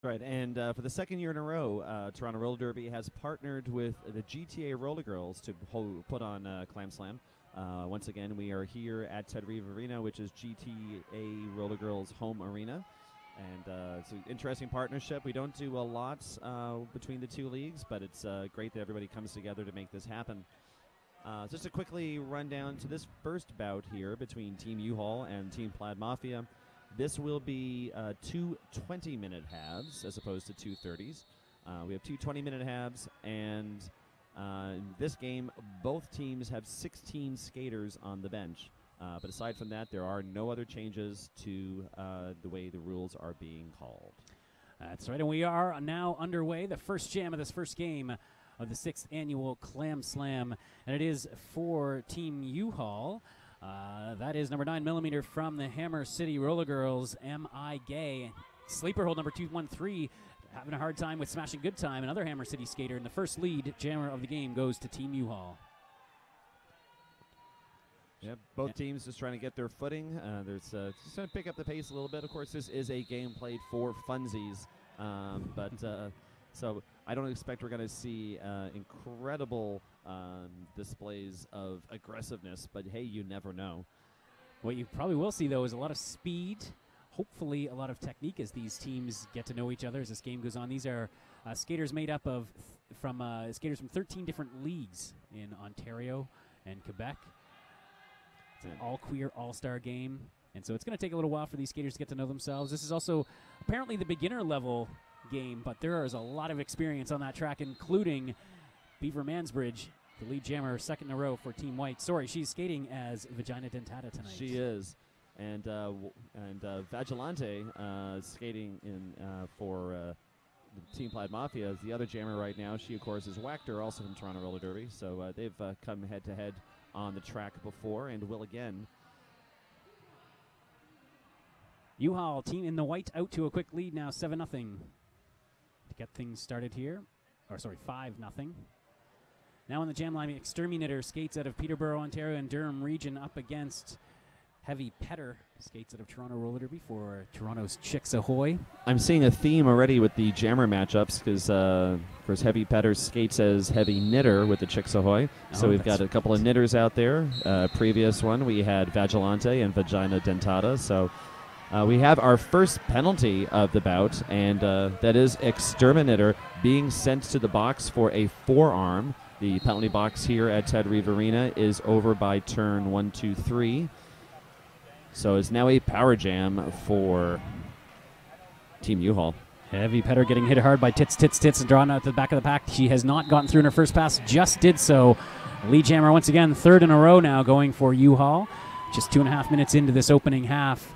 Right, and for the second year in a row, Toronto Roller Derby has partnered with the GTA Roller Girls to put on Clam Slam. Once again, we are here at ToRD Arena, which is GTA Roller Girls' home arena. And it's an interesting partnership. We don't do a lot between the two leagues, but it's great that everybody comes together to make this happen. Just to quickly run down to this first bout here between Team Uhaul and Team Plaid Mafia. This will be two 20-minute halves as opposed to two 30s. We have two 20-minute halves, and in this game, both teams have 16 skaters on the bench. But aside from that, there are no other changes to the way the rules are being called. That's right, and we are now underway, the first jam of this first game of the 6th annual Clam Slam, and it is for Team Uhaul. That is number 9mm from the Hammer City Roller Girls, M.I. Gay. Sleeper hold number 213, having a hard time with Smashin Good Time, another Hammer City skater, and the first lead jammer of the game goes to Team Uhaul. Yep, both teams just trying to get their footing. Just trying to pick up the pace a little bit. Of course, this is a game played for funsies, so I don't expect we're going to see incredible displays of aggressiveness, but hey, you never know. What you probably will see, though, is a lot of speed, hopefully a lot of technique as these teams get to know each other as this game goes on. These are skaters made up of skaters from 13 different leagues in Ontario and Quebec. It's an all-queer, all-star game, and so it's going to take a little while for these skaters to get to know themselves. This is also apparently the beginner-level game, but there is a lot of experience on that track, including Beaver Mansbridge, the lead jammer, second in a row for Team White. Sorry, she's skating as Vagina Dentata tonight. She is, and Vigilante skating in for Team Plaid Mafia is the other jammer right now. She, of course, is Wactor, also from Toronto Roller Derby, so they've come head-to-head on the track before and will again. Uhaul, team in the white, out to a quick lead now, 7-0. To get things started here, or sorry, 5-0. Now on the jam line, Exterminator skates out of Peterborough, Ontario, and Durham region up against Heavy Petter skates out of Toronto Roller Derby for Toronto's Chicks Ahoy. I'm seeing a theme already with the jammer matchups because, of course, Heavy Petter skates as Heavy Knitter with the Chicks Ahoy. So we've got a couple of knitters out there. Previous one, we had Vigilante and Vagina Dentata. So we have our first penalty of the bout, and that is Exterminator being sent to the box for a forearm. The penalty box here at ToRD Arena is over by turn 1, 2, 3. So it's now a power jam for Team Uhaul. Heavy Petter getting hit hard by Tits, and drawn out to the back of the pack. She has not gotten through in her first pass, just did so. Lead jammer once again, third in a row now going for Uhaul. Just 2.5 minutes into this opening half.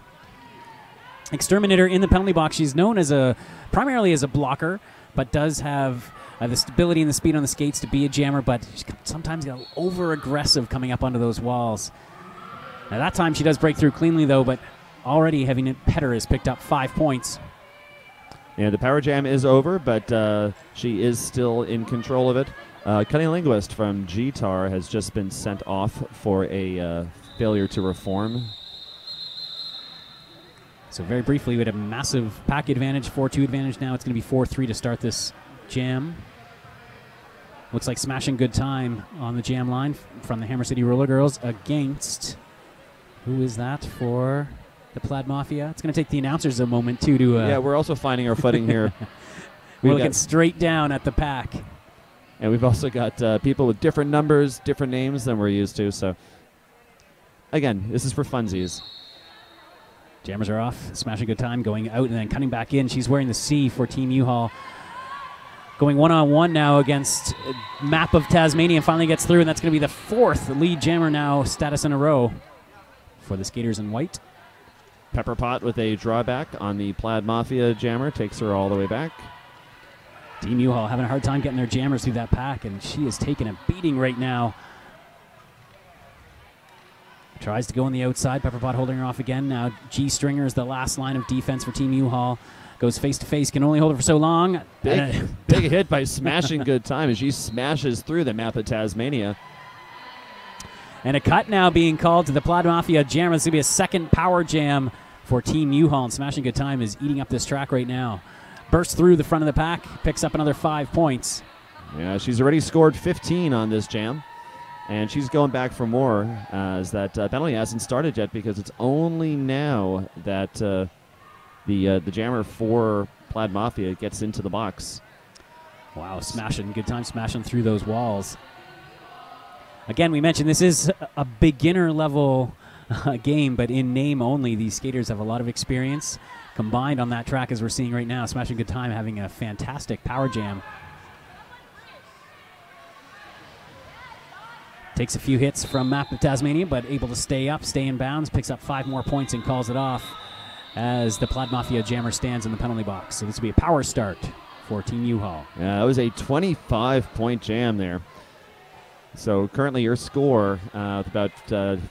Exterminator in the penalty box. She's known as primarily as a blocker, but does have the stability and the speed on the skates to be a jammer, but she's sometimes got over-aggressive coming up onto those walls. Now that time she does break through cleanly, though, but already Heavy Petter has picked up 5 points. Yeah, the power jam is over, but she is still in control of it. Cunning Linguist from GTAR has just been sent off for a failure to reform. So very briefly, we had a massive pack advantage, 4-2 advantage. Now it's going to be 4-3 to start this jam. Looks like Smashin Good Time on the jam line from the Hammer City Roller Girls against, who is that for the Plaid Mafia? It's going to take the announcers a moment, too, to... yeah, we're also finding our footing here. We're looking straight down at the pack. And we've also got people with different numbers, different names than we're used to. So, again, this is for funsies. Jammers are off. Smashin Good Time going out and then cutting back in. She's wearing the C for Team Uhaul. Going one-on-one now against Map of Tasmania and finally gets through, and that's going to be the 4th lead jammer now, status in a row for the skaters in white. Pepper Pot with a drawback on the Plaid Mafia jammer, takes her all the way back. Team Uhaul having a hard time getting their jammers through that pack, and she is taking a beating right now. Tries to go on the outside. Pepper Pot holding her off again. Now G-Stringer is the last line of defense for Team Uhaul. Goes face-to-face, can only hold it for so long. Big hit by Smashin Good Time as she smashes through the Map of Tasmania. And a cut now being called to the Plaid Mafia jammer. This is going to be a second power jam for Team Uhaul, and Smashin Good Time is eating up this track right now. bursts through the front of the pack, picks up another 5 points. Yeah, she's already scored 15 on this jam, and she's going back for more as that penalty hasn't started yet because it's only now that the jammer for Plaid Mafia gets into the box. Wow, Smashin, good time smashing through those walls. Again, we mentioned this is a beginner level game, but in name only. These skaters have a lot of experience combined on that track as we're seeing right now. Smashin Good Time having a fantastic power jam. Takes a few hits from Map of Tasmania, but able to stay up, stay in bounds, picks up 5 more points and calls it off as the Plaid Mafia jammer stands in the penalty box. So this will be a power start for Team Uhaul. Yeah, that was a 25-point jam there. So currently your score, with about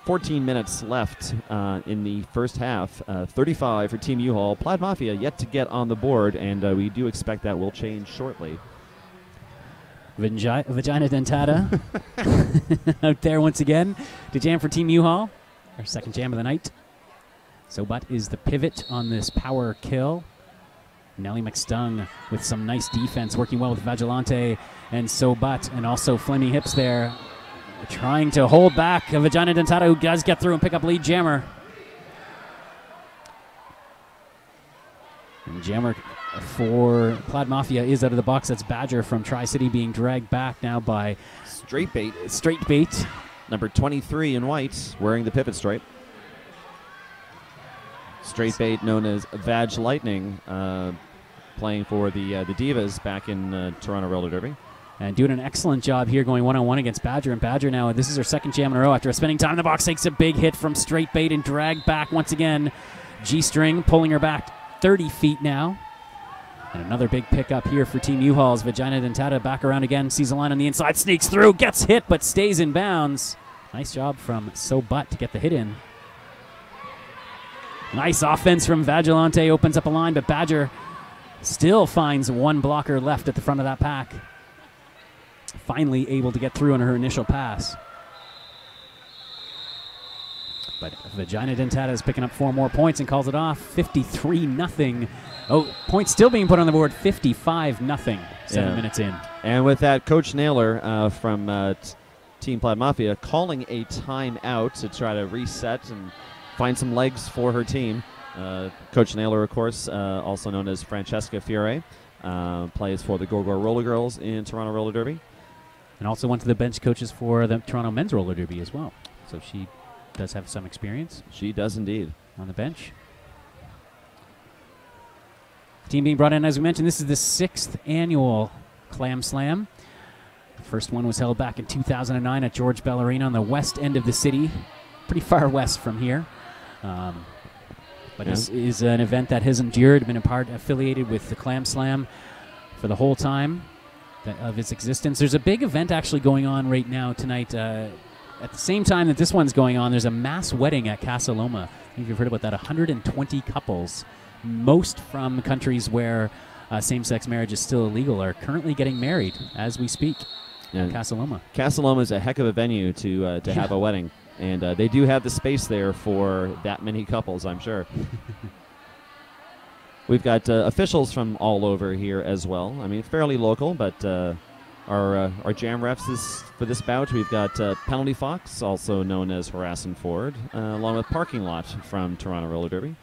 14 minutes left in the first half, 35 for Team Uhaul. Plaid Mafia yet to get on the board, and we do expect that will change shortly. Vagina Dentata out there once again to jam for Team Uhaul. Our second jam of the night. SewButt is the pivot on this power kill. Nellie McStung with some nice defense, working well with Vigilante and SewButt, and also Flaming Hips there, trying to hold back a Vagina Dentata who does get through and pick up lead jammer. And jammer for Plaid Mafia is out of the box. That's Badger from Tri-City being dragged back now by Straight Bait. Straight Bait. Number 23 in white, wearing the pivot stripe. Straight Bait known as Vag Lightning, playing for the Divas back in Toronto Roller Derby. And doing an excellent job here going one-on-one against Badger. And Badger now, this is her second jam in a row after spending time in the box, takes a big hit from Straight Bait and dragged back once again. G-String pulling her back 30 feet now. And another big pickup here for Team Uhaul's Vagina Dentata back around again, sees a line on the inside, sneaks through, gets hit but stays in bounds. Nice job from SewButt to get the hit in. Nice offense from Vigilante, opens up a line, but Badger still finds one blocker left at the front of that pack. Finally able to get through on her initial pass. But Vagina Dentata is picking up 4 more points and calls it off. 53-0. Oh, points still being put on the board. 55-0. 7 minutes in. And with that, Coach Naylor from Team Plaid Mafia calling a timeout to try to reset and find some legs for her team. Coach Naylor, of course, also known as Francesca Fiore, plays for the Go-Go Roller Girls in Toronto Roller Derby. And also went to the bench coaches for the Toronto Men's Roller Derby as well. So she does have some experience. She does indeed. On the bench. Team being brought in, as we mentioned, this is the 6th annual Clam Slam. The first one was held back in 2009 at George Bell Arena on the west end of the city. Pretty far west from here. But this is an event that has endured, been affiliated with the Clam Slam for the whole time of its existence. There's a big event actually going on right now tonight. At the same time that this one's going on, there's a mass wedding at Casa Loma. I don't know if you've heard about that. 120 couples, most from countries where same-sex marriage is still illegal, are currently getting married as we speak. Yeah. Casa Loma. Casa Loma is a heck of a venue to have a wedding. And they do have the space there for that many couples, I'm sure. We've got officials from all over here as well. I mean, fairly local, but our jam refs for this bout, we've got Penalty Fox, also known as Harrison Ford, along with Parking Lot from Toronto Roller Derby.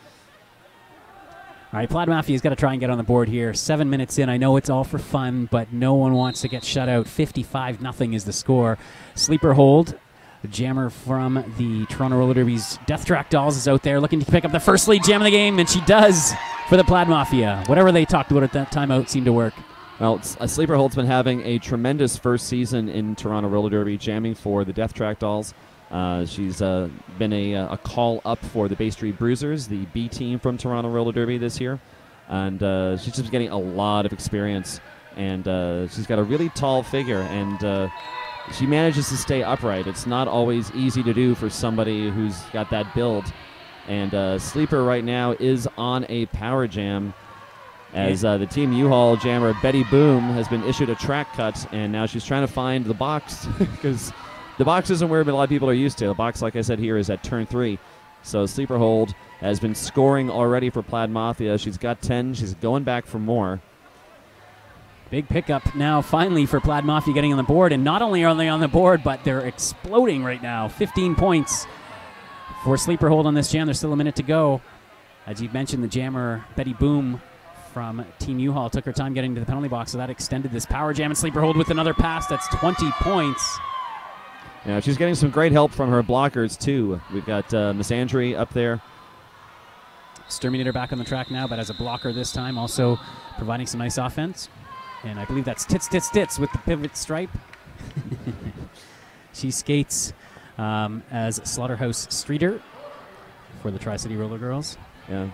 All right, Plaid Mafia's got to try and get on the board here. 7 minutes in. I know it's all for fun, but no one wants to get shut out. 55-0 is the score. Sleeper hold. The jammer from the Toronto Roller Derby's Death Track Dolls is out there looking to pick up the first lead jam of the game, and she does for the Plaid Mafia. Whatever they talked about at that timeout seemed to work. Well, Sleeper Hold's been having a tremendous first season in Toronto Roller Derby, jamming for the Death Track Dolls. She's been a call-up for the Bay Street Bruisers, the B team from Toronto Roller Derby this year. And she's just getting a lot of experience. And she's got a really tall figure, and she manages to stay upright. It's not always easy to do for somebody who's got that build. And Sleeper right now is on a power jam as the Team Uhaul jammer Betty Boom has been issued a track cut, and now she's trying to find the box because the box isn't where a lot of people are used to. The box, like I said here, is at turn 3. So Sleeper Hold has been scoring already for Plaid Mafia. She's got 10. She's going back for more. Big pickup now, finally, for Plaid Mafia getting on the board. And not only are they on the board, but they're exploding right now. 15 points for sleeper hold on this jam. There's still a minute to go. As you mentioned, the jammer, Betty Boom from Team Uhaul, took her time getting to the penalty box, so that extended this power jam and sleeper hold with another pass. That's 20 points. Yeah, she's getting some great help from her blockers, too. We've got Miss Andre up there. Exterminator back on the track now, but as a blocker this time, also providing some nice offense. And I believe that's Tits, Tits, Tits with the pivot stripe. She skates as Slaughterhouse Streeter for the Tri-City Roller Girls. Yeah.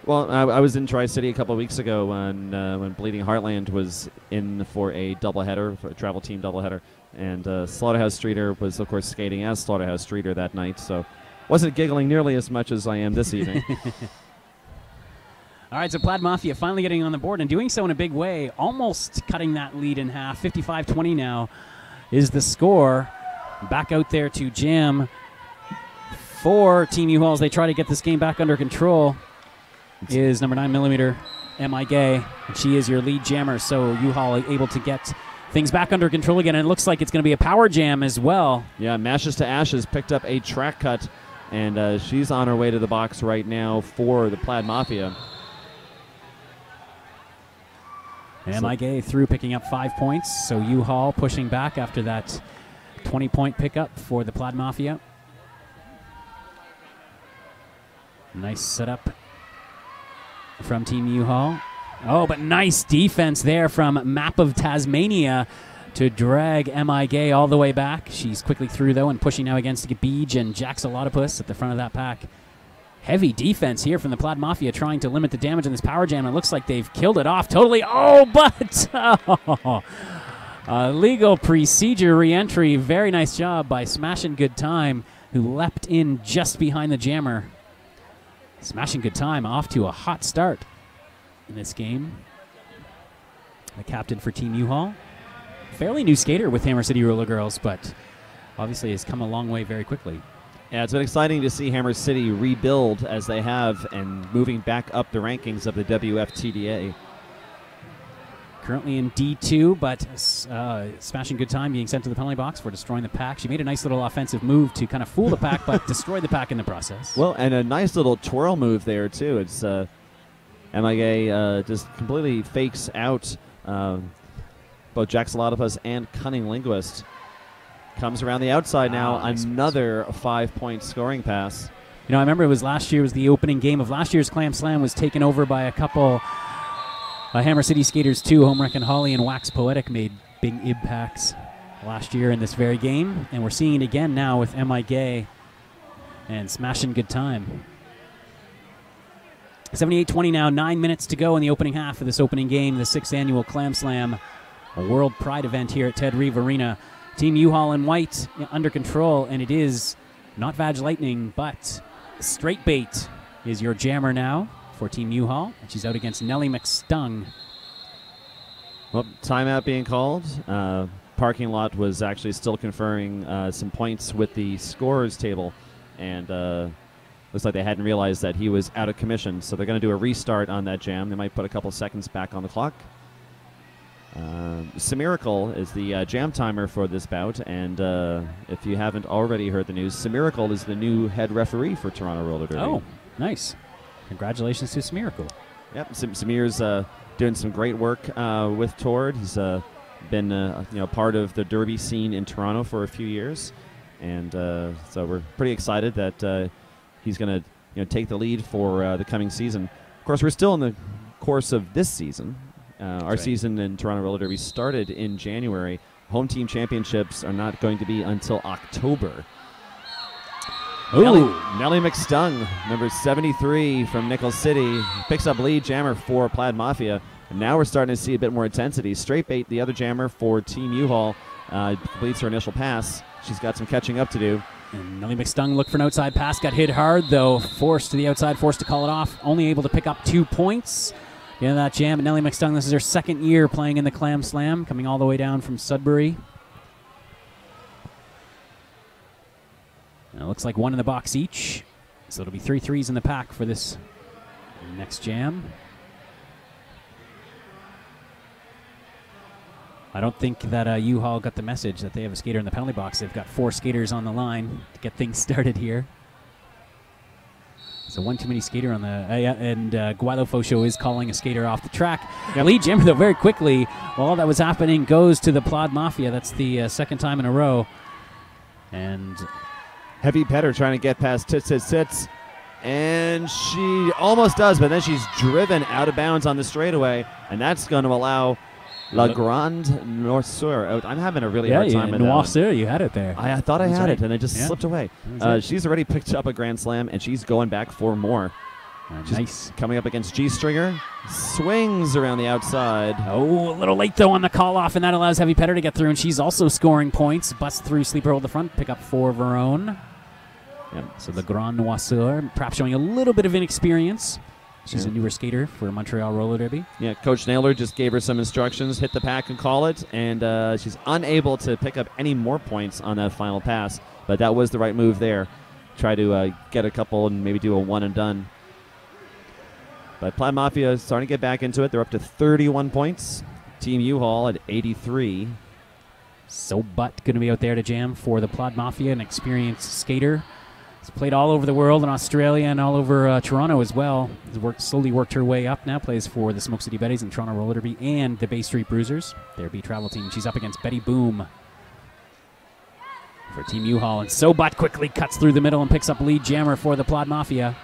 Well, I was in Tri-City a couple of weeks ago when Bleeding Heartland was in for a doubleheader, for a travel team doubleheader. And Slaughterhouse Streeter was, of course, skating as Slaughterhouse Streeter that night. So wasn't giggling nearly as much as I am this evening. All right, so Plaid Mafia finally getting on the board and doing so in a big way, almost cutting that lead in half. 55-20 now is the score. Back out there to jam for Team Uhaul as they try to get this game back under control is number 9mm M.I. Gay. And she is your lead jammer, so Uhaul able to get things back under control again. And it looks like it's going to be a power jam as well. Yeah, Mashes to Ashes picked up a track cut, and she's on her way to the box right now for the Plaid Mafia. M.I. Gay through, picking up 5 points. So Uhaul pushing back after that 20-point pickup for the Plaid Mafia. Nice setup from Team Uhaul. Oh, but nice defense there from Map of Tasmania to drag M.I. Gay all the way back. She's quickly through, though, and pushing now against Beej and Jaxalottapus at the front of that pack. Heavy defense here from the Plaid Mafia, trying to limit the damage in this power jam. It looks like they've killed it off totally. Oh, but legal procedure re-entry. Very nice job by Smashin Good Time, who leapt in just behind the jammer. Smashin Good Time off to a hot start in this game. The captain for Team Uhaul. Fairly new skater with Hammer City Roller Girls, but obviously has come a long way very quickly. Yeah, it's been exciting to see Hammer City rebuild as they have and moving back up the rankings of the WFTDA. Currently in D2, but Smashin Good Time being sent to the penalty box for destroying the pack. She made a nice little offensive move to kind of fool the pack, but destroy the pack in the process. Well, and a nice little twirl move there, too. It's M.I. just completely fakes out both Jaxalottapus and Cunning Linguist. Comes around the outside now, another 5-point scoring pass. You know, I remember it was last year, was the opening game of last year's Clam Slam, was taken over by a couple Hammer City skaters too. Homewreck and Holly and Wax Poetic made big impacts last year in this very game, and we're seeing it again now with M.I. Gay and Smashin Good Time. 78-20 now, 9 minutes to go in the opening half of this opening game, the 6th annual Clam Slam, a World Pride event here at ToRD Arena. Team Uhaul in white under control, and it is not Vag Lightning, but Straight Bait is your jammer now for Team Uhaul, and she's out against Nellie McStung. Well, timeout being called. Parking lot was actually still conferring some points with the scorers table, and looks like they hadn't realized that he was out of commission, so they're going to do a restart on that jam. They might put a couple seconds back on the clock. Semiracle is the jam timer for this bout, and if you haven't already heard the news, Semiracle is the new head referee for Toronto Roller Derby. Oh, nice. Congratulations to Semiracle. Yep, Samir's doing some great work with ToRD. He's been part of the derby scene in Toronto for a few years, and so we're pretty excited that he's going to take the lead for the coming season. Of course, we're still in the course of this season. Our season in Toronto Roller Derby started in January. Home team championships are not going to be until October. Nellie McStung, number 73 from Nickel City, picks up lead jammer for Plaid Mafia. And now we're starting to see a bit more intensity. Straight Bait, the other jammer for Team Uhaul, completes her initial pass. She's got some catching up to do. And Nellie McStung looked for an outside pass, got hit hard though, forced to the outside, forced to call it off, only able to pick up 2 points. The end of that jam, Nellie McStung, this is her second year playing in the Clam Slam, coming all the way down from Sudbury. And it looks like one in the box each. So it'll be 3 threes in the pack for this next jam. I don't think that Uhaul got the message that they have a skater in the penalty box. They've got 4 skaters on the line to get things started here. So one too many skater on the and Guilo Fosho is calling a skater off the track. Yep. Lead jammer, though, very quickly, while all that was happening, goes to the Plaid Mafia. That's the second time in a row. And Heavy Petter trying to get past Tits. And she almost does, but then she's driven out of bounds on the straightaway. And that's going to allow La Grande Noirceur. I'm having a really hard time with that Noirceur, you had it there. I thought I had it, and it just slipped away. Right. She's already picked up a Grand Slam, and she's going back for more. Nice. Coming up against G-Stringer. Swings around the outside. Oh, a little late, though, on the call-off, and that allows Heavy Petter to get through, and she's also scoring points. Busts through Sleeper Hold the front, pick up 4 of her own. Yep. So the Grande Noirceur, perhaps showing a little bit of inexperience. She's a newer skater for Montreal Roller Derby. Yeah, Coach Naylor just gave her some instructions, hit the pack and call it, and she's unable to pick up any more points on that final pass, but that was the right move there. Try to get a couple and maybe do a one and done. But Plaid Mafia is starting to get back into it. They're up to 31 points. Team Uhaul at 83. SewButt going to be out there to jam for the Plaid Mafia, an experienced skater. She's played all over the world in Australia and all over Toronto as well. Has slowly worked her way up now. Plays for the Smoke City Betties and Toronto Roller Derby and the Bay Street Bruisers, their B travel team. She's up against Betty Boom for Team Uhaul. And SewButt quickly cuts through the middle and picks up lead jammer for the Plaid Mafia.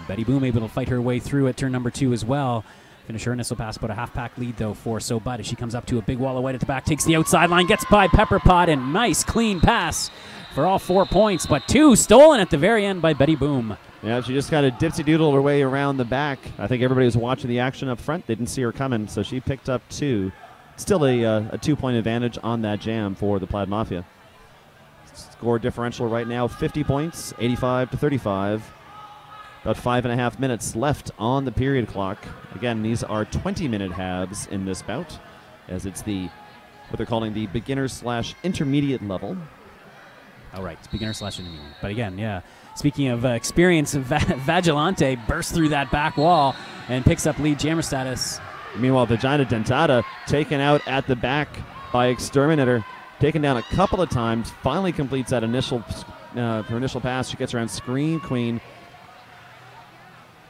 Betty Boom able to fight her way through at turn number 2 as well. Finish her initial pass, but a half-pack lead, though, for SewButt as she comes up to a big wall of white at the back, takes the outside line, gets by Pepper Pot, and nice, clean pass for all 4 points, but 2 stolen at the very end by Betty Boom. Yeah, she just kind of dipsy-doodled her way around the back. I think everybody was watching the action up front. They didn't see her coming, so she picked up 2. Still a 2-point advantage on that jam for the Plaid Mafia. Score differential right now, 50 points, 85 to 35. About 5.5 minutes left on the period clock. Again, these are 20-minute halves in this bout, as it's what they're calling the beginner/intermediate level. All right, it's beginner/intermediate. But again, yeah, speaking of experience, Vagilante bursts through that back wall and picks up lead jammer status. Meanwhile, Vagina Dentata taken out at the back by Exterminator, taken down a couple of times, finally completes that her initial pass. She gets around Scream Queen.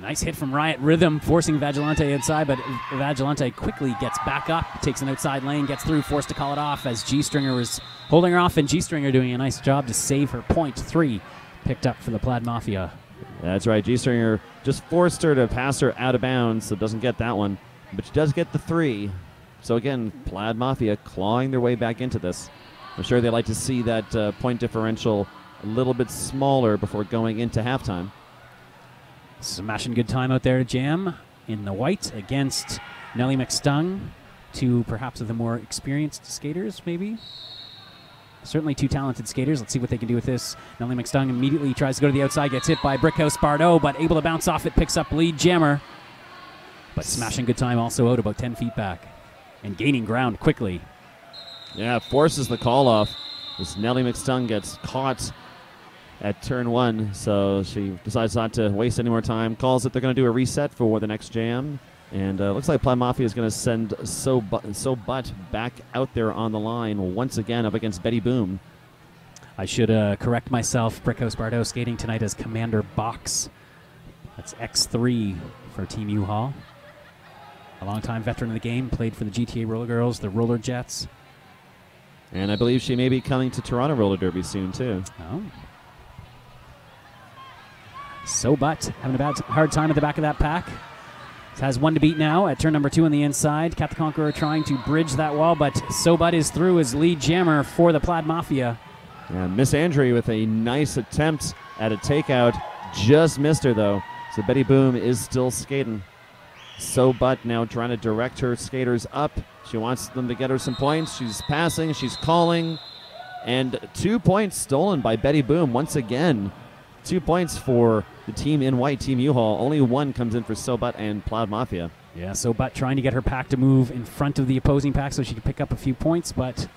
Nice hit from Riot Rhythm, forcing Vagilante inside, but Vagilante quickly gets back up, takes an outside lane, gets through, forced to call it off as G-Stringer was holding her off, and G-Stringer doing a nice job to save her point. 3 picked up for the Plaid Mafia. That's right. G-Stringer just forced her to pass her out of bounds, so doesn't get that one. But she does get the 3. So again, Plaid Mafia clawing their way back into this. I'm sure they like to see that point differential a little bit smaller before going into halftime. Smashing good time out there to jam in the white against Nellie McStung, 2 perhaps of the more experienced skaters, maybe. Certainly 2 talented skaters. Let's see what they can do with this. Nellie McStung immediately tries to go to the outside, gets hit by Brickhouse Bardot, but able to bounce off it, picks up lead jammer. But Smashing good time also out about 10 feet back and gaining ground quickly. Yeah, forces the call off as Nellie McStung gets caught at turn 1, so she decides not to waste any more time. Calls that they're going to do a reset for the next jam, and looks like Plaid Mafia is going to send SewButt back out there on the line once again up against Betty Boom. I should correct myself. Brickhouse Bardot skating tonight as Commander Box. That's X3 for Team Uhaul. A longtime veteran of the game, played for the GTA Roller Girls, the Rollergettes. And I believe she may be coming to Toronto Roller Derby soon, too. Oh. SewButt having a hard time at the back of that pack. Has 1 to beat now at turn number 2 on the inside. Cat the Conqueror trying to bridge that wall, but SewButt is through as lead jammer for the Plaid Mafia. And Miss Andre with a nice attempt at a takeout. Just missed her, though. So Betty Boom is still skating. SewButt now trying to direct her skaters up. She wants them to get her some points. She's passing, she's calling. And 2 points stolen by Betty Boom once again. 2 points for the team in white, Team Uhaul. Only 1 comes in for SewButt and Plaid Mafia. Yeah, SewButt trying to get her pack to move in front of the opposing pack so she can pick up a few points, but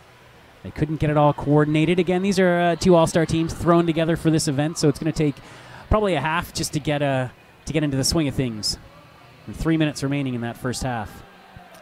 They couldn't get it all coordinated. Again, these are two all-star teams thrown together for this event, so it's going to take probably a half just to get into the swing of things. And 3 minutes remaining in that first half.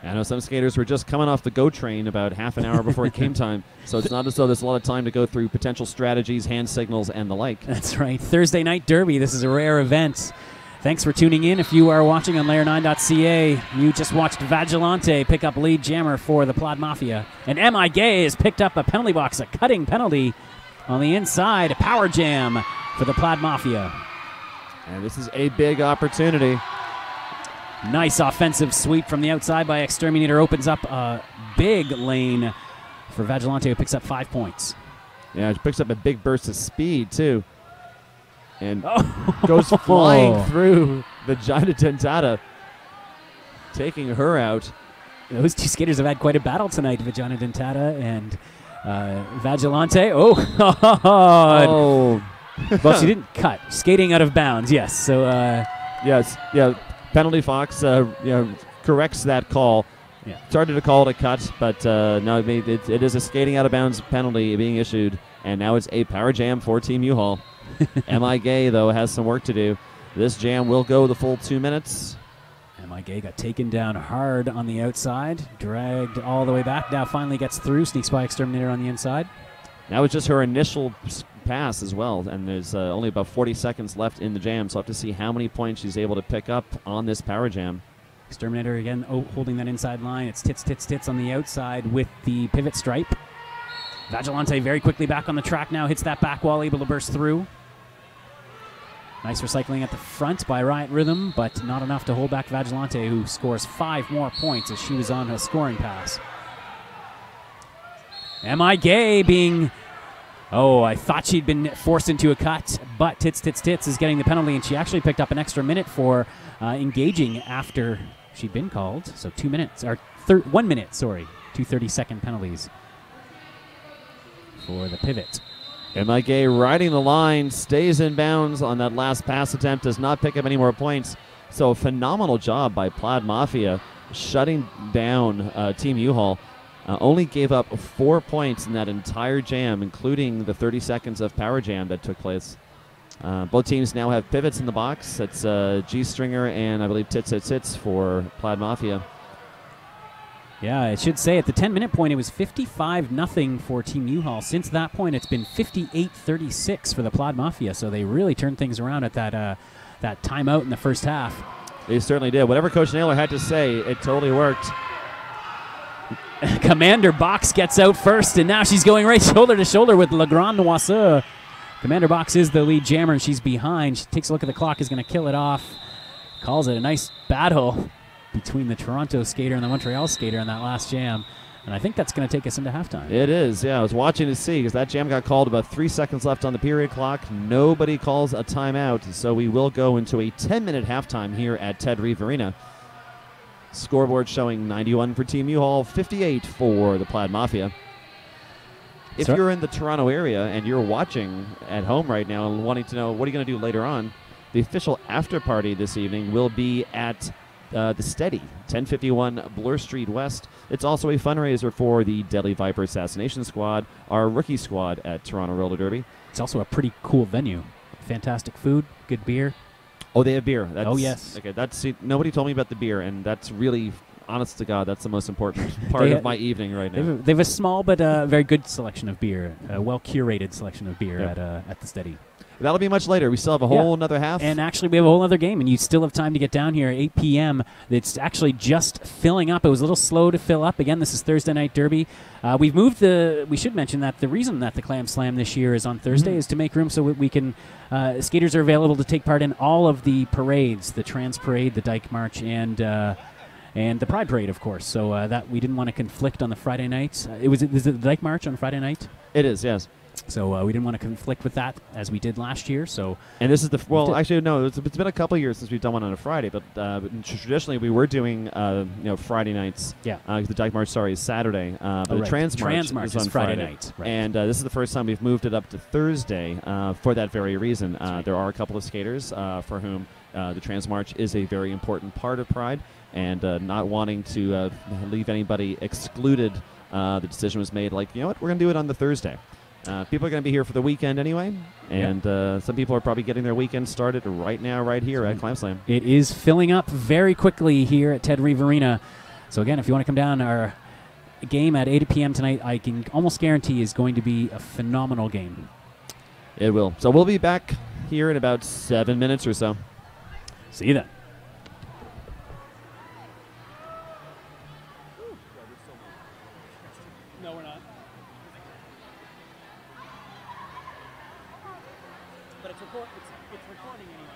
I know some skaters were just coming off the GO train about half an hour before game time, so it's not as though there's a lot of time to go through potential strategies, hand signals, and the like. That's right. Thursday Night Derby. This is a rare event. Thanks for tuning in. If you are watching on layer9.ca, you just watched Vagina pick up lead jammer for the Plaid Mafia. And M.I. Gay has picked up a penalty box, a cutting penalty on the inside. A power jam for the Plaid Mafia. And this is a big opportunity. Nice offensive sweep from the outside by Exterminator. Opens up a big lane for Vagina, who picks up 5 points. Yeah, it picks up a big burst of speed, too. And goes flying through Vagina Dentata, taking her out. Those two skaters have had quite a battle tonight, Vagina Dentata and Vagina. Oh. Well, she didn't cut. Skating out of bounds, yes. So, yes, yeah. Penalty Fox corrects that call. Yeah. Started to call it a cut, but no, it is a skating out of bounds penalty being issued, and now it's a power jam for Team Uhaul. M.I. Gay, though, has some work to do. This jam will go the full 2 minutes. M.I. Gay got taken down hard on the outside, dragged all the way back, now finally gets through, sneaks by Exterminator on the inside. That was just her initial pass as well, and there's only about 40 seconds left in the jam, so I'll have to see how many points she's able to pick up on this power jam. Exterminator again holding that inside line. It's Tits on the outside with the pivot stripe. Vagina very quickly back on the track now, hits that back wall, able to burst through. Nice recycling at the front by Riot Rhythm, but not enough to hold back Vagina, who scores 5 more points as she was on her scoring pass. M.I. Gay being... Oh, I thought she'd been forced into a cut, but Tits is getting the penalty, and she actually picked up an extra minute for engaging after she'd been called. So 2 minutes, or 1 minute, sorry. 2 30-second penalties for the pivot. M.I. Gay riding the line, stays in bounds on that last pass attempt, does not pick up any more points. So a phenomenal job by Plaid Mafia shutting down Team Uhaul. Only gave up 4 points in that entire jam, including the 30 seconds of power jam that took place. Both teams now have pivots in the box. That's G-Stringer and I believe Tits for Plaid Mafia. Yeah, I should say at the 10-minute point, it was 55-0 for Team Uhaul. Since that point, it's been 58-36 for the Plaid Mafia. So they really turned things around at that timeout in the first half. They certainly did. Whatever Coach Naylor had to say, it totally worked. Commander Box gets out first, and now she's going right shoulder to shoulder with Le Grand Noirceur. Commander Box is the lead jammer, and she's behind. She takes a look at the clock, is going to kill it off. Calls it a nice battle between the Toronto skater and the Montreal skater in that last jam. And I think that's going to take us into halftime. It is, yeah. I was watching to see because that jam got called about 3 seconds left on the period clock. Nobody calls a timeout, so we will go into a 10-minute halftime here at ToRD Arena. Scoreboard showing 91 for Team Uhaul, 58 for the Plaid Mafia. If you're in the Toronto area and you're watching at home right now and wanting to know what are you going to do later on, the official after party this evening will be at the Steady, 1051 Bloor Street West. It's also a fundraiser for the Deadly Viper Assassination Squad, our rookie squad at Toronto Roller Derby. It's also a pretty cool venue. Fantastic food, good beer. Oh, they have beer. Oh, yes. Okay, nobody told me about the beer, and that's really, honest to God, that's the most important part of my evening right now. They have a small but very good selection of beer, a well-curated selection of beer at the Steady. That'll be much later. We still have a whole another half. And actually, we have a whole other game, and you still have time to get down here at 8 p.m. It's actually just filling up. It was a little slow to fill up. Again, this is Thursday Night Derby. We've moved we should mention that the reason that the Clam Slam this year is on Thursday is to make room so we can, skaters are available to take part in all of the parades, the Trans Parade, the Dyke March, and the Pride Parade, of course. So that we didn't want to conflict on the Friday nights. Is it the Dyke March on Friday night? It is, yes. So we didn't want to conflict with that as we did last year. So and this is actually no, it's been a couple years since we've done one on a Friday, but traditionally we were doing Friday nights. Yeah. The Dyke March, sorry, is Saturday. But the Trans March is on Friday night. Right. And this is the first time we've moved it up to Thursday for that very reason. Right. There are a couple of skaters for whom the Trans March is a very important part of Pride, and not wanting to leave anybody excluded, the decision was made, like, you know what, we're going to do it on the Thursday. People are going to be here for the weekend anyway, and some people are probably getting their weekend started right now, right here at Clam Slam. It is filling up very quickly here at Ted Reeve Arena. So again, if you want to come down, our game at 8 p.m. tonight, I can almost guarantee is going to be a phenomenal game. It will. So we'll be back here in about 7 minutes or so. See you then. No, we're not. But it's recording anyway.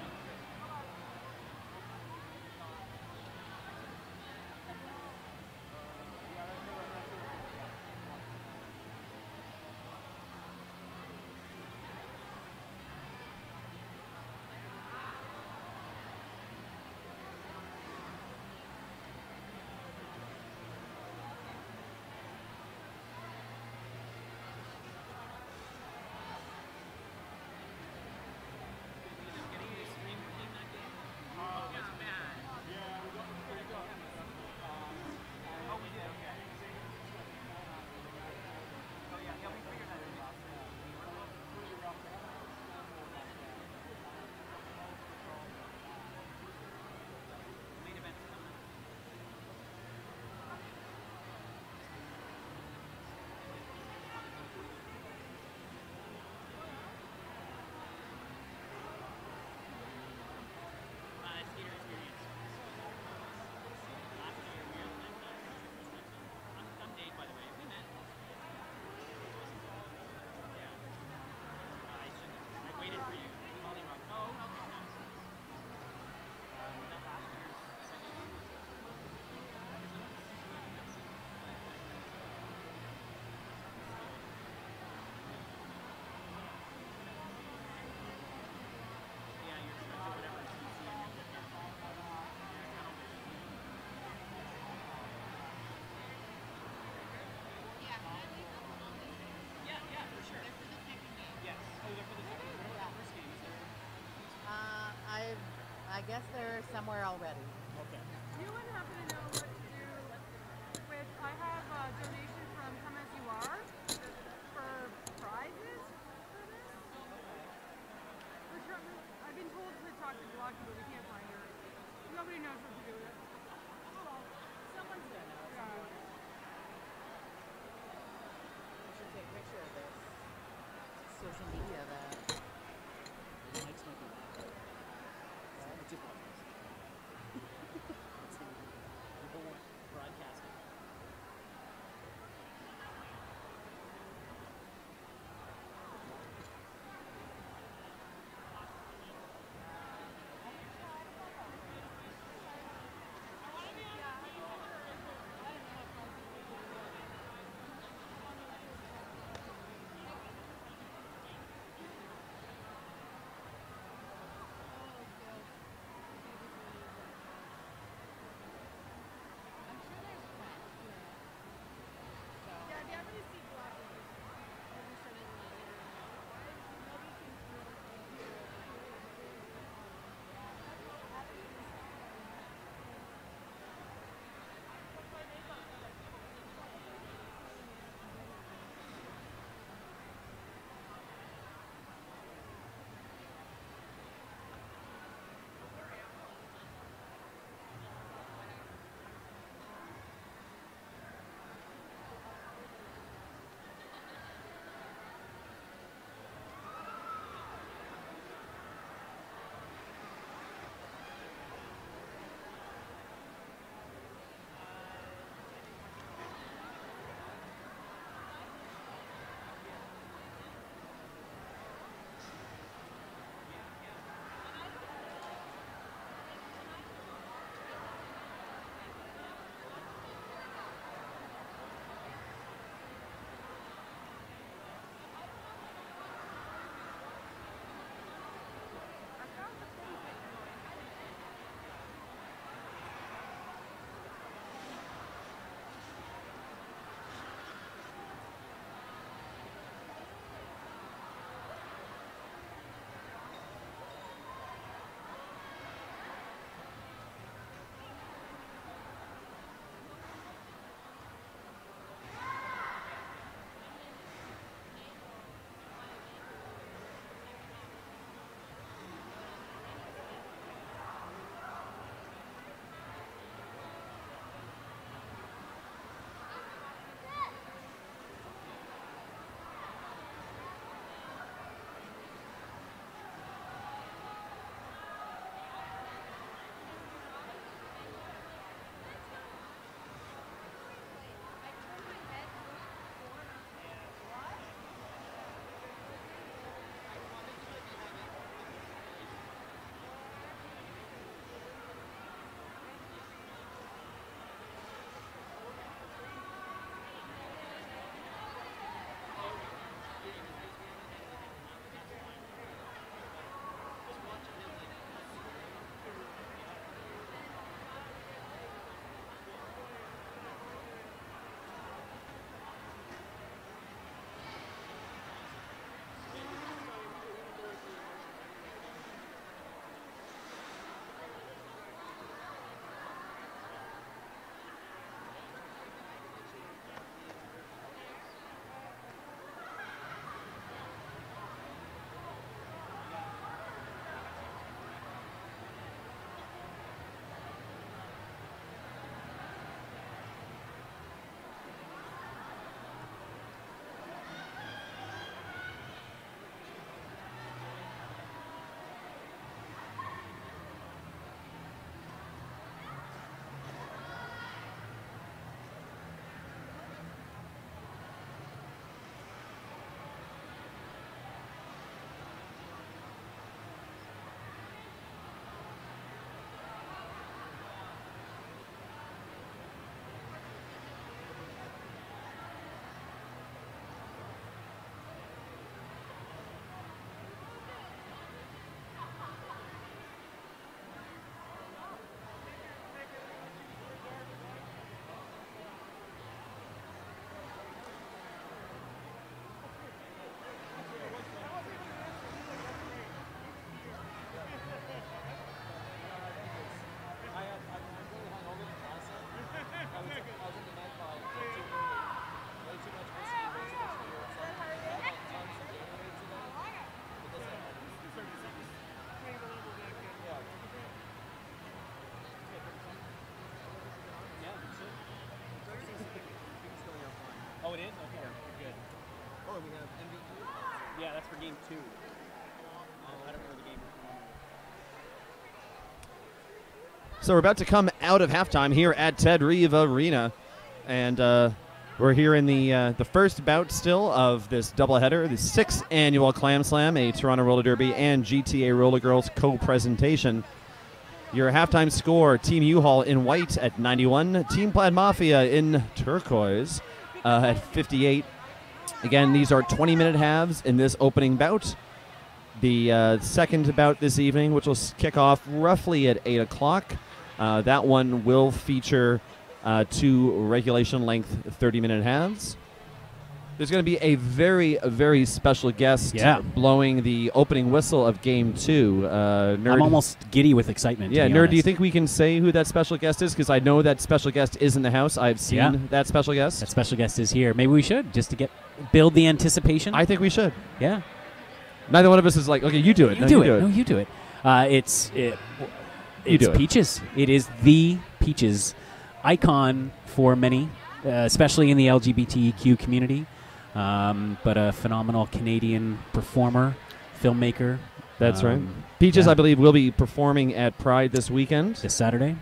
I guess they're somewhere already. Okay. Do you would happen to know what to do with, I have a donation from Come As You Are for prizes for this. I've been told to talk to Blocky, but we can't find her. Nobody knows what to do with it. Oh, Someone's gonna know. yeah. We should take a picture of this. Social media that. or we have MVP? Yeah, that's for game 2. I don't remember the game. So we're about to come out of halftime here at Ted Reeve Arena, and we're here in the first bout still of this doubleheader, the 6th annual Clam Slam, a Toronto Roller Derby and GTA Roller Girls co-presentation. Your halftime score: Team Uhaul in white at 91, Team Plaid Mafia in turquoise at 58. Again, these are 20-minute halves in this opening bout. The second bout this evening, which will kick off roughly at 8 o'clock, that one will feature 2 regulation-length 30-minute halves. There's going to be a very, very special guest blowing the opening whistle of Game 2. Nerd, I'm almost giddy with excitement. Yeah, to be Nerd, honest. do you think we can say who that special guest is? Because I know that special guest is in the house. I've seen that special guest. That special guest is here. Maybe we should, just to build the anticipation. I think we should. Yeah. Neither one of us is like, okay, you do it. You do it. No, you do it. It's Peaches. It is the Peaches icon for many, especially in the LGBTQ community. But a phenomenal Canadian performer, filmmaker. That's right. Peaches, I believe, will be performing at Pride this weekend. This Saturday.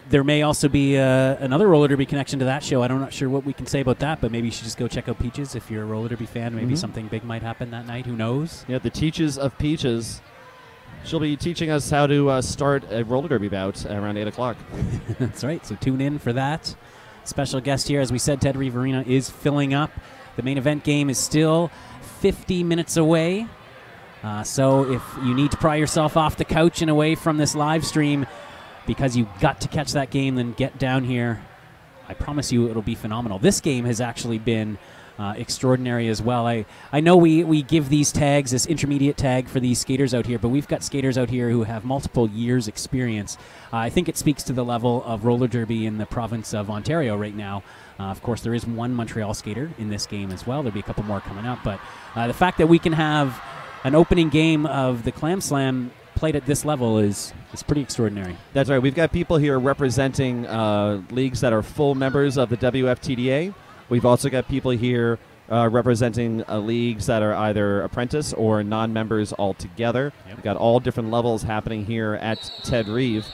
There may also be another roller derby connection to that show. I'm not sure what we can say about that, but maybe you should just go check out Peaches if you're a roller derby fan. Maybe something big might happen that night. Who knows? Yeah, the Teaches of Peaches. She'll be teaching us how to start a roller derby bout around 8 o'clock. That's right. So tune in for that. Special guest here. As we said, Ted Reeve Arena is filling up. The main event game is still 50 minutes away. So if you need to pry yourself off the couch and away from this live stream because you got to catch that game, then get down here. I promise you it'll be phenomenal. This game has actually been extraordinary as well. I know we give these tags, this intermediate tag for these skaters out here, but we've got skaters out here who have multiple years experience. I think it speaks to the level of roller derby in the province of Ontario right now. Of course, there is one Montreal skater in this game as well. There'll be a couple more coming up, but the fact that we can have an opening game of the Clam Slam played at this level is pretty extraordinary. That's right. We've got people here representing leagues that are full members of the WFTDA. We've also got people here representing leagues that are either apprentice or non-members altogether. We've got all different levels happening here at Ted Reeve.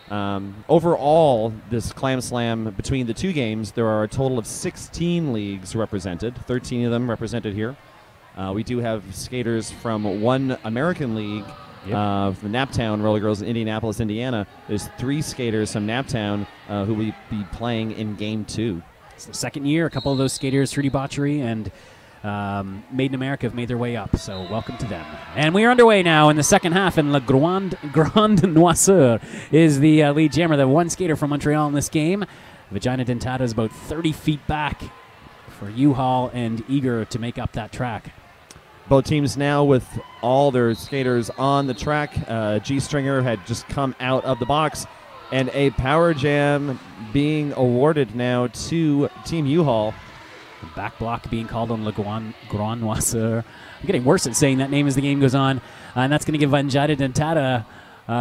Overall, this Clam Slam, between the 2 games, there are a total of 16 leagues represented, 13 of them represented here. We do have skaters from one American league, the Naptown Roller Girls in Indianapolis, Indiana. There's 3 skaters from Naptown who will be playing in Game 2. It's the second year. A couple of those skaters, Trudy Botchery and Made in America, have made their way up, so welcome to them. And we are underway now in the second half, and Grande Noirceur is the lead jammer, the one skater from Montreal in this game. Vagina Dentata is about 30 feet back for Uhaul and eager to make up that track. Both teams now with all their skaters on the track. G-Stringer had just come out of the box, and a power jam being awarded now to Team Uhaul. The back block being called on Grande Noirceur. I'm getting worse at saying that name as the game goes on. And that's going to give Vagina Dentata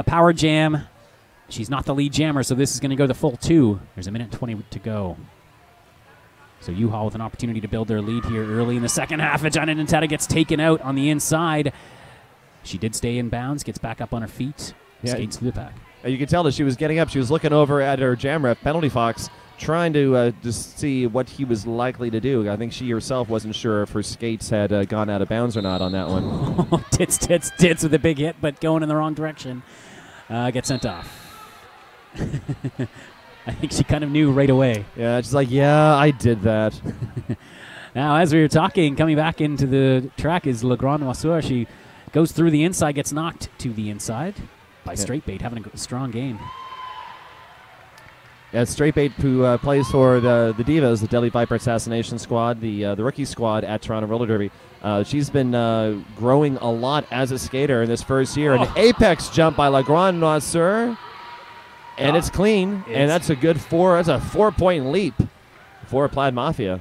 power jam. She's not the lead jammer, so this is going to go the full 2. There's a minute and 20 to go. So Uhaul with an opportunity to build their lead here early in the second half. Vagina Dentata gets taken out on the inside. She did stay in bounds, gets back up on her feet, skates to the back. You could tell that she was getting up. She was looking over at her jam ref, Penalty Fox, trying to just see what he was likely to do. I think she herself wasn't sure if her skates had gone out of bounds or not on that one. Tits with a big hit, but going in the wrong direction. Gets sent off. I think she kind of knew right away. Yeah, she's like, yeah, I did that. Now, as we were talking, coming back into the track is Grande Noirceur. She goes through the inside, gets knocked to the inside by Straight Bait, having a strong game. Yeah, Straight Bait, who plays for the Divas, the Deadly Viper Assassination Squad, the rookie squad at Toronto Roller Derby. She's been growing a lot as a skater in this first year. An apex jump by Grande Noirceur, and it's clean, and that's a good 4. That's a 4-point leap for Plaid Mafia.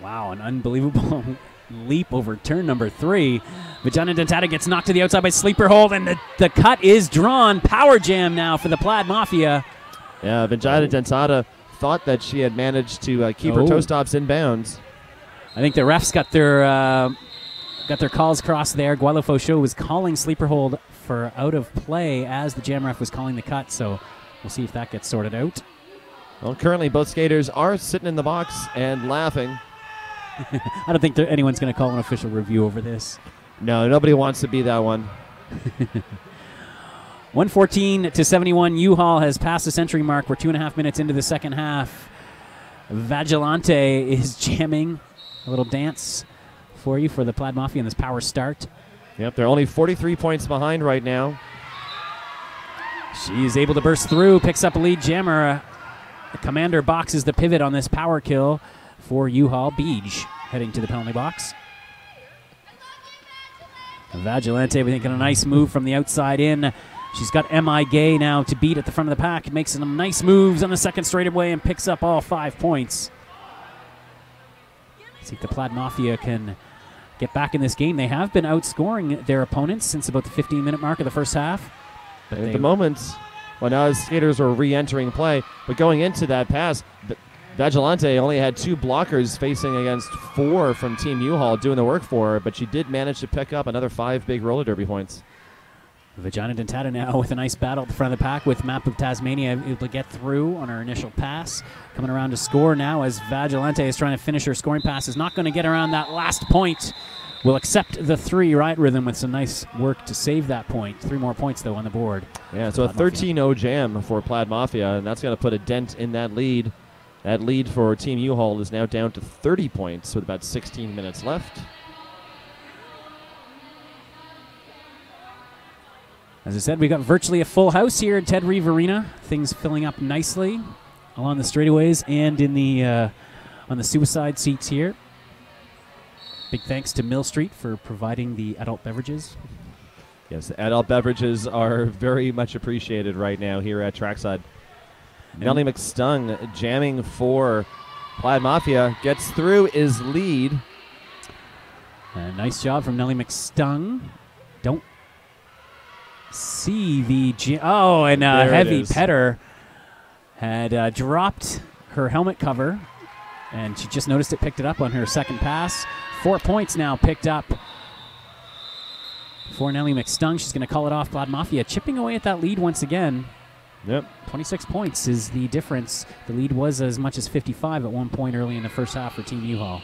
Wow, an unbelievable leap over turn number 3. Vagina Dentata gets knocked to the outside by Sleeper Hold, and the cut is drawn. Power jam now for the Plaid Mafia. Yeah, Vagina Dentata thought that she had managed to keep her toe stops in bounds. I think the refs got their calls crossed there. Gualo Fauchot was calling sleeper hold for out of play as the jam ref was calling the cut, so we'll see if that gets sorted out. Well, currently both skaters are sitting in the box and laughing. I don't think anyone's going to call an official review over this. No, nobody wants to be that one. 114 to 71. Uhaul has passed the century mark. We're 2.5 minutes into the second half. Vagilante is jamming a little dance for you for the Plaid Mafia in this power start. Yep, they're only 43 points behind right now. She's able to burst through, picks up a lead jammer. The commander boxes the pivot on this power kill for Uhaul. Beej heading to the penalty box. Vagilante, we think, a nice move from the outside in. She's got M.I. Gay now to beat at the front of the pack. Makes some nice moves on the second straightaway and picks up all 5 points. See if the Plaid Mafia can get back in this game. They have been outscoring their opponents since about the 15-minute mark of the first half. But at the moment, well, now the skaters are re-entering play, but going into that pass, Vagilante only had 2 blockers facing against 4 from Team Uhaul doing the work for her, but she did manage to pick up another 5 big roller derby points. Vagina Dentata now with a nice battle at the front of the pack with Map of Tasmania able to get through on her initial pass. Coming around to score now as Vagilante is trying to finish her scoring pass. Is not going to get around that last point. Will accept the 3 Riot Rhythm with some nice work to save that point. 3 more points, though, on the board. Yeah, so a 13-0 jam for Plaid Mafia, and that's going to put a dent in that lead. That lead for Team Uhaul is now down to 30 points with about 16 minutes left. As I said, we got virtually a full house here at Ted Reeve Arena. Things filling up nicely along the straightaways and in the on the suicide seats here. Big thanks to Mill Street for providing the adult beverages. Yes, adult beverages are very much appreciated right now here at Trackside. Nellie McStung jamming for Plaid Mafia. Gets through, is lead. Nice job from Nellie McStung. Don't see the and Heavy Petter had dropped her helmet cover, and she just noticed it, picked it up on her second pass. 4 points now picked up for Nellie McStung. She's going to call it off. Plaid Mafia chipping away at that lead once again. Yep. 26 points is the difference. The lead was as much as 55 at one point early in the first half for Team Uhaul.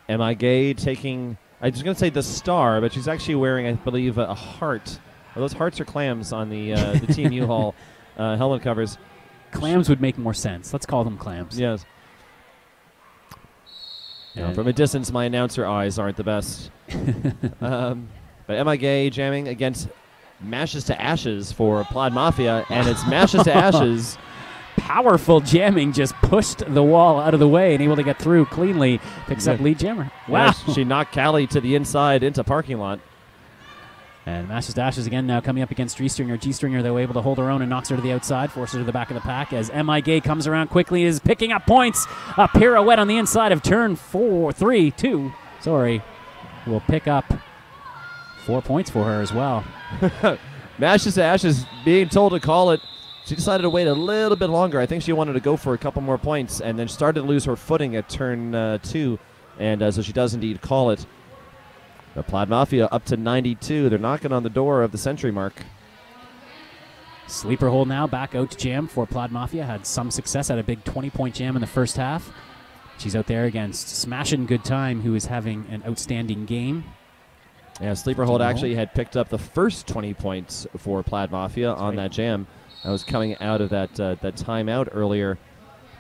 M.I. Gay taking, I was going to say the star, but she's actually wearing, I believe, a heart. Well, those hearts are clams on the Team Uhaul helmet covers. Clams would make more sense. Let's call them clams. Yes. From a distance, my announcer eyes aren't the best. But M.I. Gay jamming against Mashes to Ashes for Plaid Mafia, and it's Mashes to Ashes. Powerful jamming, just pushed the wall out of the way and able to get through cleanly. Picks up lead jammer. Wow. Yeah, she knocked Kali to the inside into parking lot. And Mashes to Ashes again now coming up against G-Stringer. G-Stringer, they were able to hold her own and knocks her to the outside, forces her to the back of the pack as M.I. Gay comes around quickly, is picking up points. A pirouette on the inside of turn 2. Will pick up 4 points for her as well. Mashes to Ashes being told to call it. She decided to wait a little bit longer. I think she wanted to go for a couple more points and then started to lose her footing at turn 2. And so she does indeed call it. The Plaid Mafia up to 92. They're knocking on the door of the century mark. Sleeper hold now, back out to jam for Plaid Mafia. Had some success, had a big 20-point jam in the first half. She's out there against Smashin Good Time, who is having an outstanding game. Yeah, Sleeper hold actually had picked up the first 20 points for Plaid Mafia on that jam. I was coming out of that timeout earlier,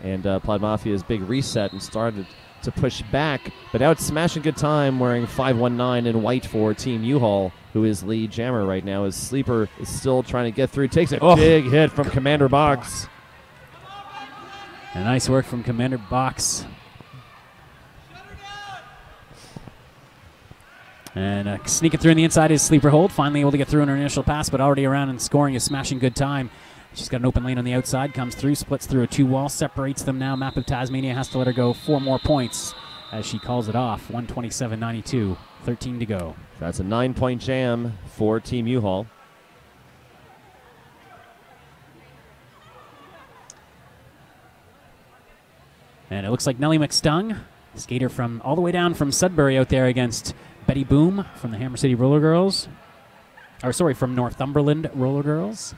and Plaid Mafia's big reset and started to push back. But now it's Smashin Good Time wearing 519 in white for Team Uhaul, who is lead jammer right now, as Sleeper is still trying to get through. Takes a big hit from Commander Box. A nice work from Commander Box. And sneaking through on the inside is Sleeper Hold. Finally able to get through on her initial pass, but already around and scoring is Smashin Good Time. She's got an open lane on the outside, comes through, splits through a 2-wall, separates them now. Map of Tasmania has to let her go 4 more points as she calls it off. 127.92, 13 to go. That's a 9-point jam for Team Uhaul. And it looks like Nellie McStung, skater from all the way down from Sudbury out there against Betty Boom from the Hammer City Roller Girls. Or sorry, from Northumberland Roller Girls.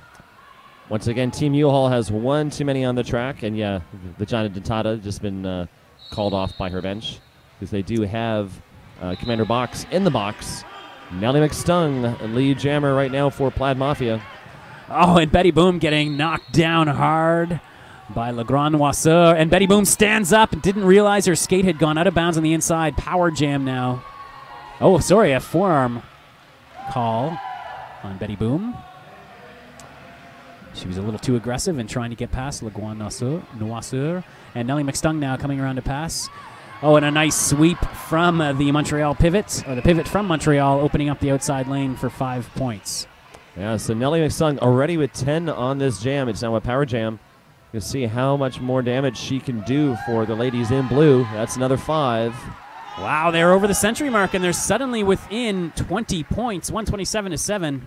Once again, Team Uhaul has one too many on the track, and yeah, Vagina Dentata just been called off by her bench because they do have Commander Box in the box. Nellie McStung, lead jammer right now for Plaid Mafia. Oh, and Betty Boom getting knocked down hard by Noirceur. And Betty Boom stands up and didn't realize her skate had gone out of bounds on the inside. Power jam now. Oh, sorry, a forearm call on Betty Boom. She was a little too aggressive in trying to get past Noirceur. And Nellie McStung now coming around to pass. Oh, and a nice sweep from the Montreal pivot, or the pivot from Montreal, opening up the outside lane for 5 points. Yeah, so Nellie McStung already with 10 on this jam. It's now a power jam. You'll see how much more damage she can do for the ladies in blue. That's another 5. Wow, they're over the century mark, and they're suddenly within 20 points, 127-7.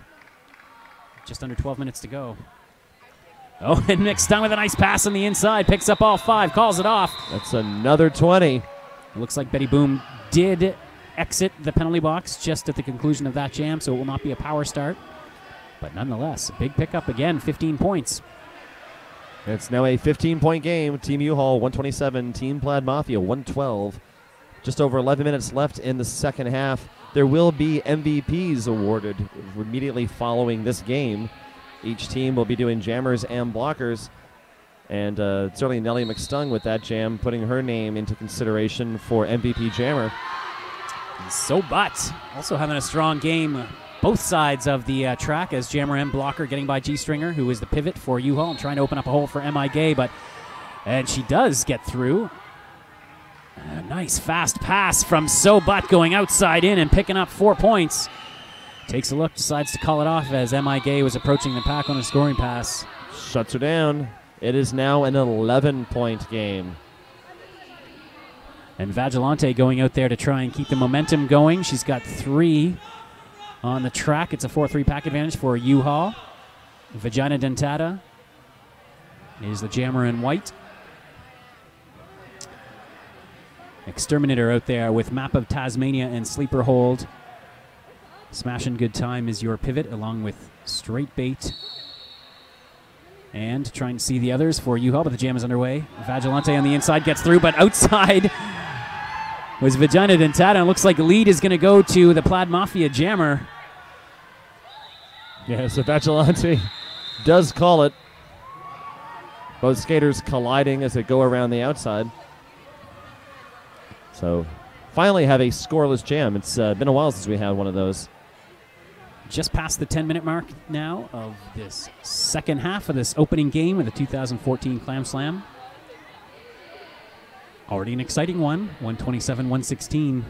Just under 12 minutes to go. Oh, and McStung with a nice pass on the inside, picks up all 5, calls it off. That's another 20. It looks like Betty Boom did exit the penalty box just at the conclusion of that jam, so it will not be a power start. But nonetheless, a big pickup again, 15 points. It's now a 15-point game. Team Uhaul 127, Team Plaid Mafia 112. Just over 11 minutes left in the second half. There will be MVPs awarded immediately following this game. Each team will be doing jammers and blockers. And certainly Nellie McStung with that jam, putting her name into consideration for MVP jammer. And SewButt also having a strong game. Both sides of the track as jammer and blocker getting by G-Stringer, who is the pivot for Uhaul, and trying to open up a hole for M.I. Gay. And she does get through. A nice fast pass from SewButt going outside in and picking up 4 points. Takes a look, decides to call it off as M.I. Gay was approaching the pack on a scoring pass. Shuts her down. It is now an 11-point game. And Vagina going out there to try and keep the momentum going. She's got 3 on the track. It's a 4-3 pack advantage for Uhaul. Vagina Dentata is the jammer in white. Exterminator out there with Map of Tasmania and Sleeper Hold. Smashin' Good Time is your pivot, along with Straight Bait. And trying to see the others for Uhaul, but the jam is underway. Vagina on the inside gets through, but outside was Vagina Dentata. And it looks like the lead is going to go to the Plaid Mafia jammer. Yeah, so Vagina does call it. Both skaters colliding as they go around the outside. So finally have a scoreless jam. It's been a while since we had one of those. Just past the 10-minute mark now of this second half of this opening game of the 2014 Clam Slam. Already an exciting one, 127-116.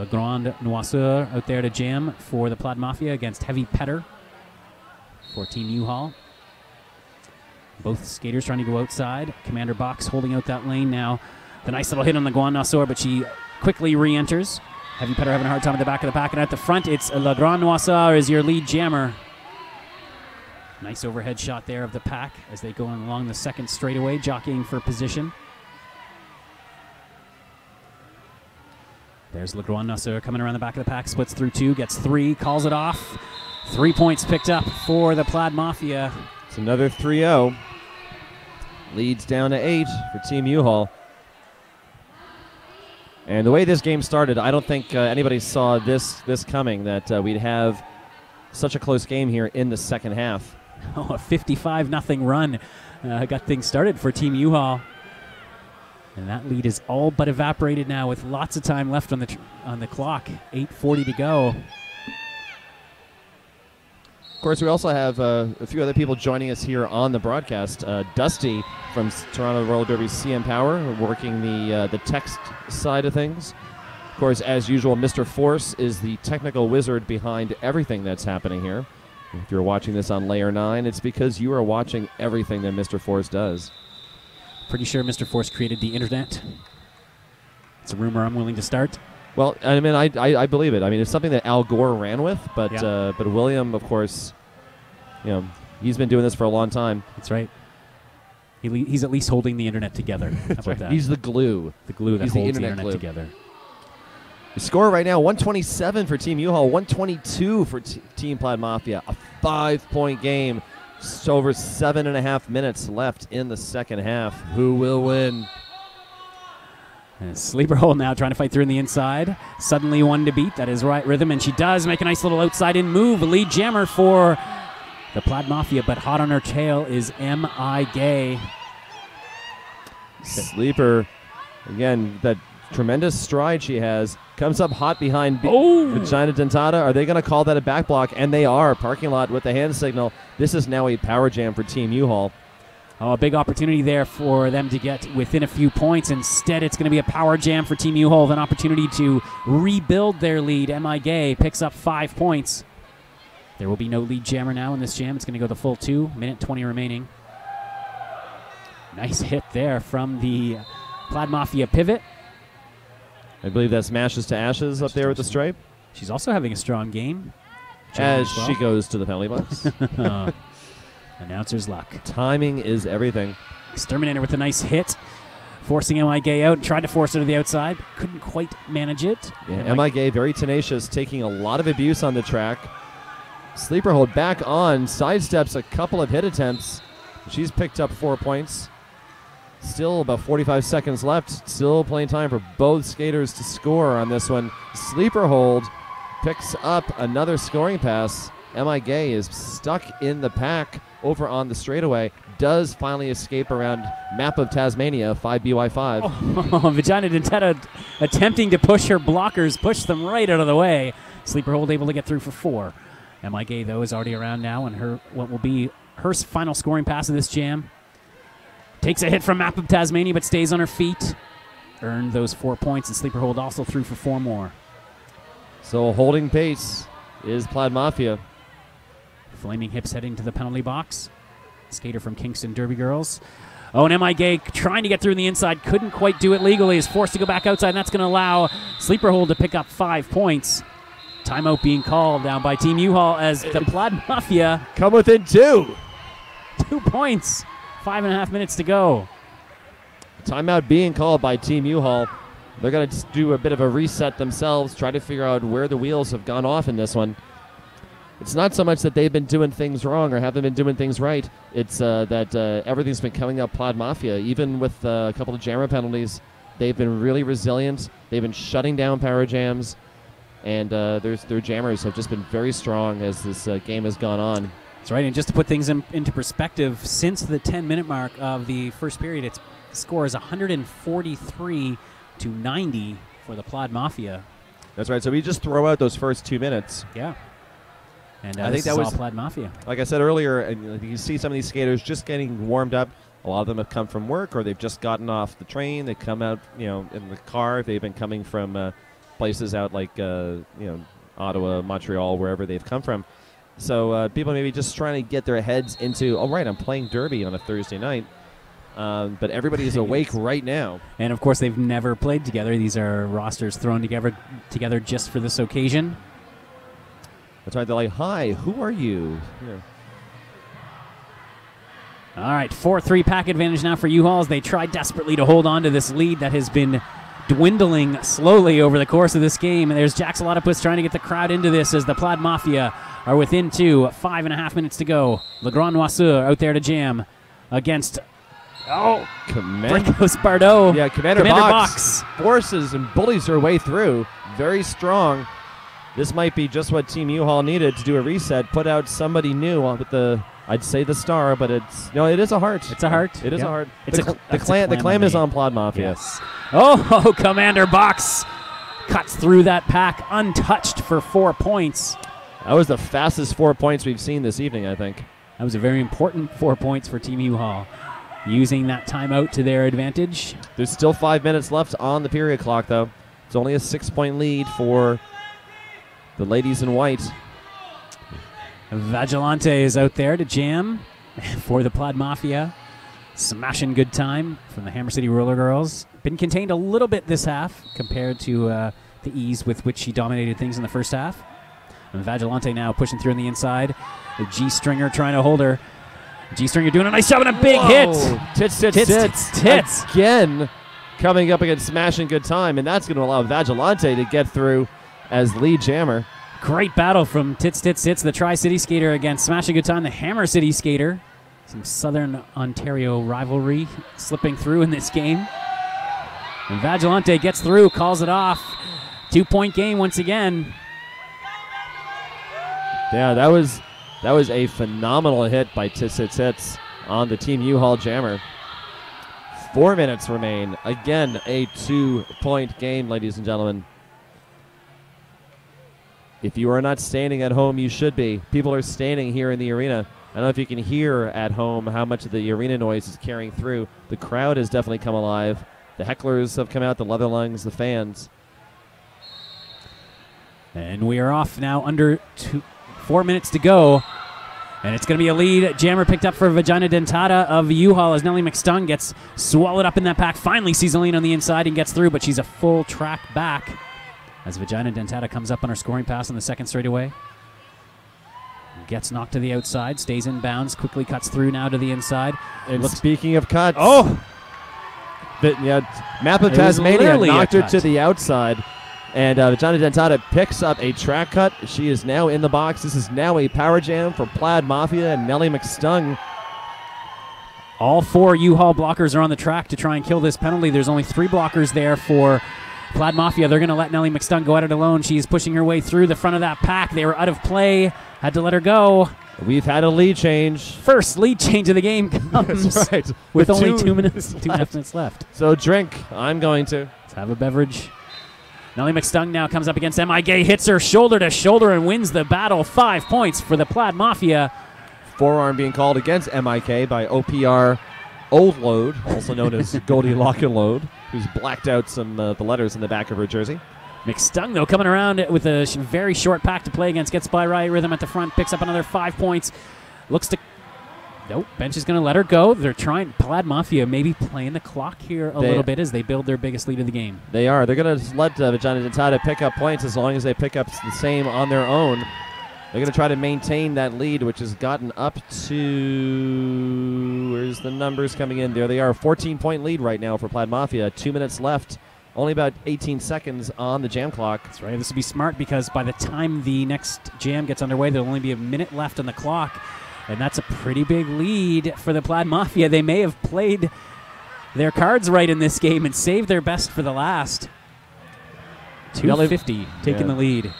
Grande Noirceur out there to jam for the Plaid Mafia against Heavy Petter for Team Uhaul. Both skaters trying to go outside. Commander Box holding out that lane now. The nice little hit on the Grande Noirceur, but she quickly re-enters. Heavy Petter having a hard time at the back of the pack, and at the front, it's Grande Noirceur is your lead jammer. Nice overhead shot there of the pack as they go along the second straightaway, jockeying for position. There's Grande Noirceur coming around the back of the pack, splits through 2, gets 3, calls it off. 3 points picked up for the Plaid Mafia. It's another 3-0. Leads down to 8 for Team Uhaul. And the way this game started, I don't think anybody saw this coming, that we'd have such a close game here in the second half. Oh, a 55-0 run got things started for Team Uhaul. And that lead is all but evaporated now with lots of time left on the clock. 8:40 to go. Of course, we also have a few other people joining us here on the broadcast. Dusty from Toronto Roller Derby's CM Power, working the text side of things. Of course, as usual, Mr. Force is the technical wizard behind everything that's happening here. If you're watching this on Layer 9, it's because you are watching everything that Mr. Force does. Pretty sure Mr. Force created the internet. It's a rumor I'm willing to start. Well, I mean, I believe it. I mean, it's something that Al Gore ran with, but Yeah. But William, of course, you know, he's been doing this for a long time. That's right. He's at least holding the internet together. How about that? He's the glue. The glue that He's holds the internet glue. together. The score right now, 127 for Team Uhaul, 122 for Team Plaid Mafia. A 5-point game. Just over 7.5 minutes left in the second half. Who will win? And Sleeper Hold now trying to fight through in the inside. Suddenly one to beat. That is right rhythm, and she does make a nice little outside-in move. Lead jammer for the Plaid Mafia, but hot on her tail is M.I. Gay. Sleeper, again, that tremendous stride she has, comes up hot behind Vagina Dentata. Are they going to call that a back block? And they are. Parking lot with the hand signal. This is now a power jam for Team Uhaul. Oh, a big opportunity there for them to get within a few points. Instead, it's going to be a power jam for Team Uhaul with an opportunity to rebuild their lead. M.I. Gay picks up 5 points. There will be no lead jammer now in this jam. It's going to go the full 2, minute 20 remaining. Nice hit there from the Plaid Mafia pivot. I believe that smashes to ashes up there with the stripe. She's also having a strong game. As she goes to the penalty box. Announcer's luck. Timing is everything. Exterminator with a nice hit, forcing M.I. Gay out. Tried to force her to the outside, but couldn't quite manage it. Yeah, M.I. Gay very tenacious, taking a lot of abuse on the track. Sleeper Hold back on, sidesteps a couple of hit attempts. She's picked up 4 points. Still about 45 seconds left. Still plenty of time for both skaters to score on this one. Sleeper Hold picks up another scoring pass. M.I. Gay is stuck in the pack over on the straightaway. Does finally escape around map of Tasmania, 5BY5. Oh, Vagina Dentata attempting to push her blockers, push them right out of the way. Sleeper Hold able to get through for 4. M.I. Gay, though, is already around now, and her what will be her final scoring pass of this jam. Takes a hit from map of Tasmania, but stays on her feet. Earned those 4 points, and Sleeper Hold also through for 4 more. So holding pace is Plaid Mafia. Flaming hips heading to the penalty box. Skater from Kingston Derby Girls. Oh, and M.I. Gay trying to get through the inside. Couldn't quite do it legally. Is forced to go back outside, and that's going to allow Sleeper Hold to pick up 5 points. Timeout being called down by Team Uhaul as the Plaid Mafia come within 2. 2 points. 5.5 minutes to go. Timeout being called by Team Uhaul. They're going to do a bit of a reset themselves, try to figure out where the wheels have gone off in this one. It's not so much that they've been doing things wrong or haven't been doing things right. It's that everything's been coming up Plaid Mafia. Even with a couple of jammer penalties, they've been really resilient. They've been shutting down power jams. And their jammers have just been very strong as this game has gone on. That's right, and just to put things into perspective, since the 10-minute mark of the first period, its score is 143-90 for the Plaid Mafia. That's right, so we just throw out those first 2 minutes. Yeah. And I think that was all Plaid Mafia. Like I said earlier, and you see some of these skaters just getting warmed up. A lot of them have come from work, or they've just gotten off the train. They come out, in the car. They've been coming from places out like, Ottawa, Montreal, wherever they've come from. So people may be just trying to get their heads into, all right, I'm playing Derby on a Thursday night. But everybody is awake right now. And, of course, they've never played together. These are rosters thrown together just for this occasion. That's right. They're like, hi, who are you? Yeah. All right, 4-3 pack advantage now for Uhaul as they try desperately to hold on to this lead that has been dwindling slowly over the course of this game. And there's Jaxalottapus trying to get the crowd into this as the Plaid Mafia are within 2. 5.5 minutes to go. Le Grand Noirceur out there to jam against... Brincos Bardot. Yeah, Commander Box forces and bullies her way through. Very strong. This might be just what Team Uhaul needed to do a reset. Put out somebody new with the, I'd say the star, but it is a heart. It's a heart. It is a heart. The clam is on Plaid Mafia. Yes. Oh, Commander Box cuts through that pack untouched for 4 points. That was the fastest 4 points we've seen this evening, I think. That was a very important 4 points for Team Uhaul. Using that timeout to their advantage. There's still 5 minutes left on the period clock, though. It's only a 6-point lead for the ladies in white. Vigilante is out there to jam for the Plaid Mafia. Smashing good time from the Hammer City Roller Girls. Been contained a little bit this half compared to the ease with which she dominated things in the first half. And Vigilante now pushing through on the inside. The G-Stringer trying to hold her. G-String, you're doing a nice job and a big hit. Tits. Again, coming up against Smashin Good Time, and that's going to allow Vagina to get through as lead jammer. Great battle from Tits, the Tri-City Skater against Smashin Good Time, the Hammer City Skater. Some Southern Ontario rivalry slipping through in this game. And Vagina gets through, calls it off. 2-point game once again. Yeah, that was a phenomenal hit by Tits on the Team Uhaul jammer. 4 minutes remain. Again, a 2-point game, ladies and gentlemen. If you are not standing at home, you should be. People are standing here in the arena. I don't know if you can hear at home how much of the arena noise is carrying through. The crowd has definitely come alive. The hecklers have come out, the leather lungs, the fans. And we are off now, under 4 minutes to go. And it's going to be a lead jammer picked up for Vagina Dentata of Uhaul as Nellie McStung gets swallowed up in that pack. Finally sees a lean on the inside and gets through, but she's a full track back as Vagina Dentata comes up on her scoring pass on the second straightaway. Gets knocked to the outside, stays in bounds, quickly cuts through now to the inside. And speaking of cuts, Map of It was Tasmania literally knocked a her cut. to the outside. And Vagina Dentata picks up a track cut. She is now in the box. This is now a power jam for Plaid Mafia and Nellie McStung. All 4 Uhaul blockers are on the track to try and kill this penalty. There's only 3 blockers there for Plaid Mafia. They're going to let Nellie McStung go at it alone. She's pushing her way through the front of that pack. They were out of play. Had to let her go. We've had a lead change. First lead change of the game comes That's right. with With only 2 2 minutes, minutes 2.5 minutes left. So drink. I'm going to. Let's have a beverage. Nellie McStung now comes up against M.I. Gay, hits her shoulder to shoulder and wins the battle. 5 points for the Plaid Mafia. Forearm being called against MIK by OPR Old Load, also known as Goldie Lock and Load, who's blacked out some the letters in the back of her jersey. McStung, though, coming around with a very short pack to play against. Gets by Riot Rhythm at the front, picks up another 5 points. Looks to... Nope, bench is going to let her go. They're trying... Plaid Mafia maybe playing the clock here a little bit as they build their biggest lead of the game. They are. They're going to let Vagina Dentata pick up points as long as they pick up the same on their own. They're going to try to maintain that lead, which has gotten up to... Where's the numbers coming in? There they are. 14-point lead right now for Plaid Mafia. 2 minutes left. Only about 18 seconds on the jam clock. That's right. This would be smart because by the time the next jam gets underway, there'll only be a minute left on the clock. And that's a pretty big lead for the Plaid Mafia. They may have played their cards right in this game and saved their best for the last. 250 taking the lead.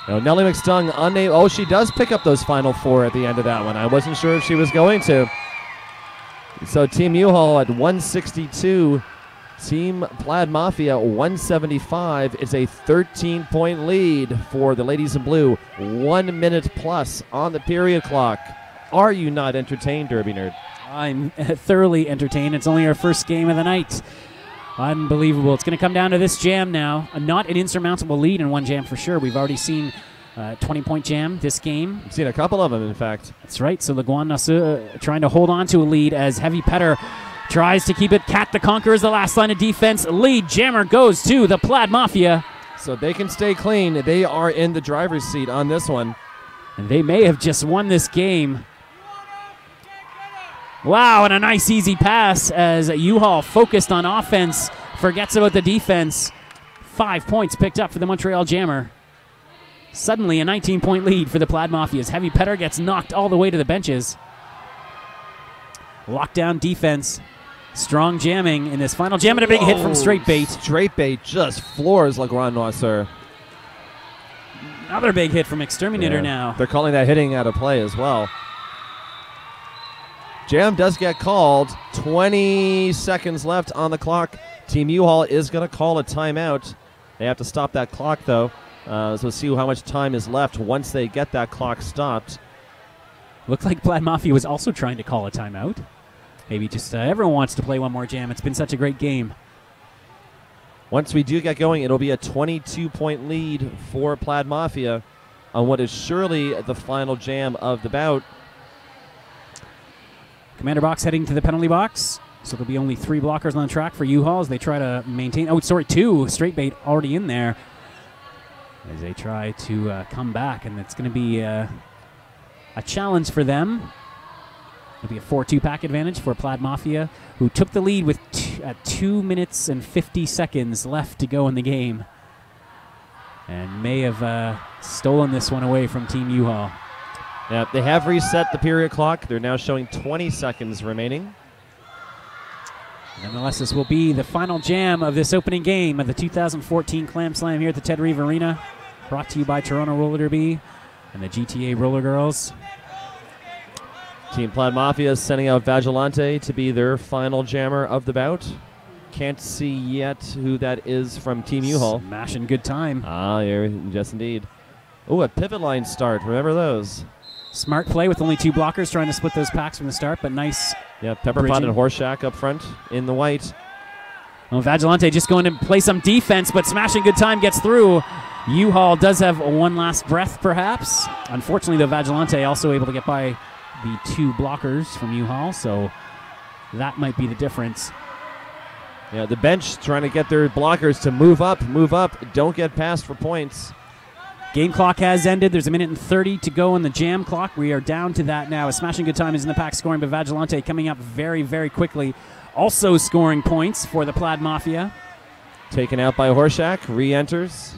No, Nellie McStung unable. Oh, she does pick up those final 4 at the end of that one. I wasn't sure if she was going to. So Team Uhaul at 162. Team Plaid Mafia 175. It's a 13-point lead for the ladies in blue. 1 minute plus on the period clock. Are you not entertained, Derby Nerd? I'm thoroughly entertained. It's only our first game of the night. Unbelievable. It's going to come down to this jam now. Not an insurmountable lead in one jam for sure. We've already seen 20-point jam this game. I've seen a couple of them, in fact. That's right. So the Grande trying to hold on to a lead as Heavy Petter tries to keep it. Cat the Conqueror is the last line of defense. Lead jammer goes to the Plaid Mafia. So they can stay clean. They are in the driver's seat on this one. And they may have just won this game. Wow, and a nice easy pass as Uhaul, focused on offense, forgets about the defense. 5 points picked up for the Montreal Jammer. Suddenly a 19-point lead for the Plaid Mafias. Heavy Petter gets knocked all the way to the benches. Lockdown defense. Strong jamming in this final jam, and a big hit from Straight Bait. Straight Bait just floors Le Grand Noirceur. Another big hit from Exterminator now. They're calling that hitting out of play as well. Jam does get called. 20 seconds left on the clock. Team Uhaul is going to call a timeout. They have to stop that clock, though. So we'll see how much time is left once they get that clock stopped. Looked like Plaid Mafia was also trying to call a timeout. Maybe just everyone wants to play one more jam. It's been such a great game. Once we do get going, it'll be a 22-point lead for Plaid Mafia on what is surely the final jam of the bout. Commander box heading to the penalty box. So there'll be only 3 blockers on the track for Uhaul as they try to maintain. Oh, sorry, 2. Straight Bait already in there as they try to come back. And it's going to be a challenge for them. It'll be a 4-2 pack advantage for Plaid Mafia, who took the lead with 2 minutes and 50 seconds left to go in the game, and may have stolen this one away from Team Uhaul. Yeah, they have reset the period clock. They're now showing 20 seconds remaining. Nonetheless, this will be the final jam of this opening game of the 2014 Clam Slam here at the Ted Reeve Arena, brought to you by Toronto Roller Derby and the GTA Roller Girls. Team Plaid Mafia is sending out Vagina to be their final jammer of the bout. Can't see yet who that is from Team Uhaul. Smashin' good time. Ah, yeah, yes indeed. Oh, a pivot line start. Remember those. Smart play with only 2 blockers, trying to split those packs from the start, but nice. Yeah, Pepper Pot and Whoreschach up front in the white. Well, Vagina just going to play some defense, but Smashin' good time gets through. Uhaul does have one last breath, perhaps. Unfortunately, though, Vagina also able to get by the 2 blockers from Uhaul, so that might be the difference. Yeah, the bench trying to get their blockers to move up, don't get past for points. Game clock has ended. There's 1:30 to go on the jam clock. We are down to that now. Smashin' good time is in the pack scoring, but Vagina coming up very, very quickly. Also scoring points for the Plaid Mafia. Taken out by Whoreschach, re-enters.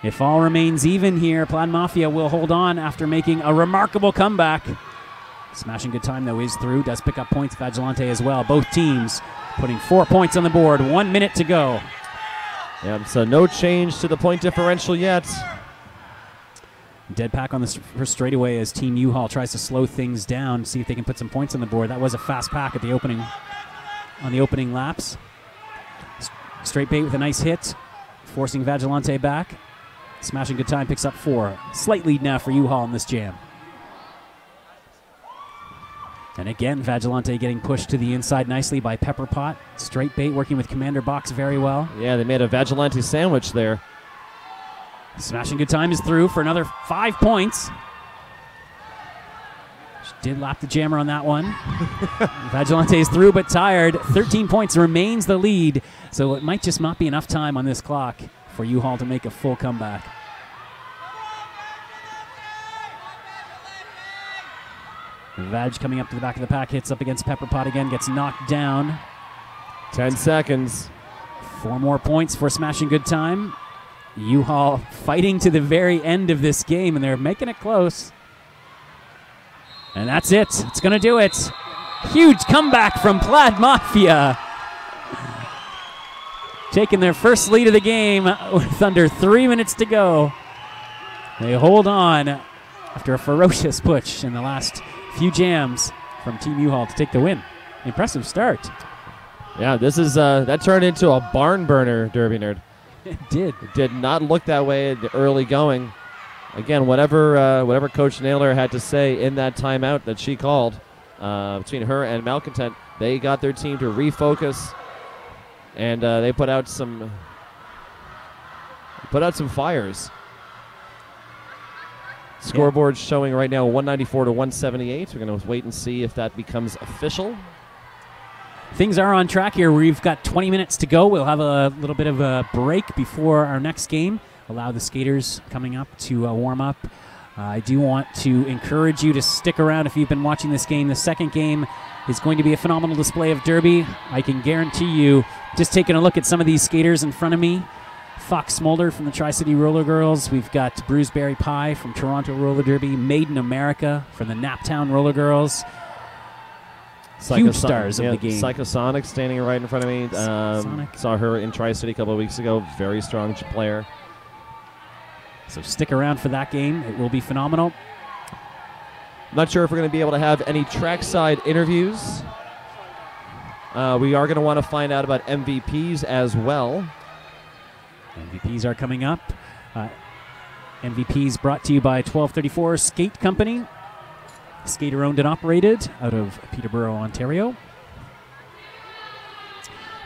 If all remains even here, Plaid Mafia will hold on after making a remarkable comeback. Smashin' good time, though, is through. Does pick up points, Vagina as well. Both teams putting 4 points on the board. 1 minute to go. Yeah, so no change to the point differential yet. Dead pack on the first straightaway as Team Uhaul tries to slow things down, see if they can put some points on the board. That was a fast pack at the opening, on the opening laps. Straight bait with a nice hit, forcing Vagina back. Smashin' good time picks up 4. Slight lead now for Uhaul in this jam. And again, Vagina getting pushed to the inside nicely by Pepper Pot. Straight bait working with Commander Box very well. Yeah, they made a Vagina sandwich there. Smashin' good time is through for another 5 points. She did lap the jammer on that one. Vagina is through but tired. 13 points remains the lead, so it might just not be enough time on this clock for Uhaul to make a full comeback. Vag coming up to the back of the pack, hits up against Pepper Pot again, gets knocked down. 10 seconds. 4 more points for Smashin' good time. Uhaul fighting to the very end of this game, and they're making it close. And that's it. It's going to do it. Huge comeback from Plaid Mafia. Taking their first lead of the game with under 3 minutes to go. They hold on after a ferocious push in the last few jams from Team Uhaul to take the win. Impressive start. Yeah, this is that turned into a barn burner, Derby Nerd. It did. It did not look that way at the early going. Again, whatever Coach Naylor had to say in that timeout that she called between her and Malcontent, they got their team to refocus, and they put out some fires. Scoreboard showing right now 194 to 178. We're going to wait and see if that becomes official. Things are on track here. We've got 20 minutes to go. We'll have a little bit of a break before our next game. Allow the skaters coming up to warm up. I do want to encourage you to stick around if you've been watching this game. The second game is going to be a phenomenal display of derby. I can guarantee you, just taking a look at some of these skaters in front of me, Fox Smolder from the Tri-City Roller Girls. We've got Bruiseberry Pie from Toronto Roller Derby. Maiden America from the Naptown Roller Girls. Huge stars of the game. Psychosonic standing right in front of me. Saw her in Tri-City a couple of weeks ago. Very strong player. So stick around for that game. It will be phenomenal. I'm not sure if we're going to be able to have any trackside interviews. We are going to want to find out about MVPs as well. MVPs are coming up. MVPs brought to you by 1234 Skate Company. Skater owned and operated out of Peterborough, Ontario.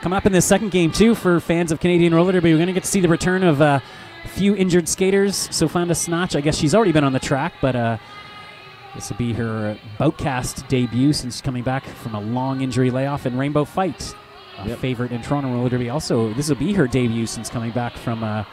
Coming up in this second game, too, for fans of Canadian Roller Derby, we're going to get to see the return of a few injured skaters. Sofanda Snatch, I guess she's already been on the track, but this will be her boutcast debut since coming back from a long injury layoff. And Rainbow Fight, a favorite in Toronto Roller Derby. Also, this will be her debut since coming back from a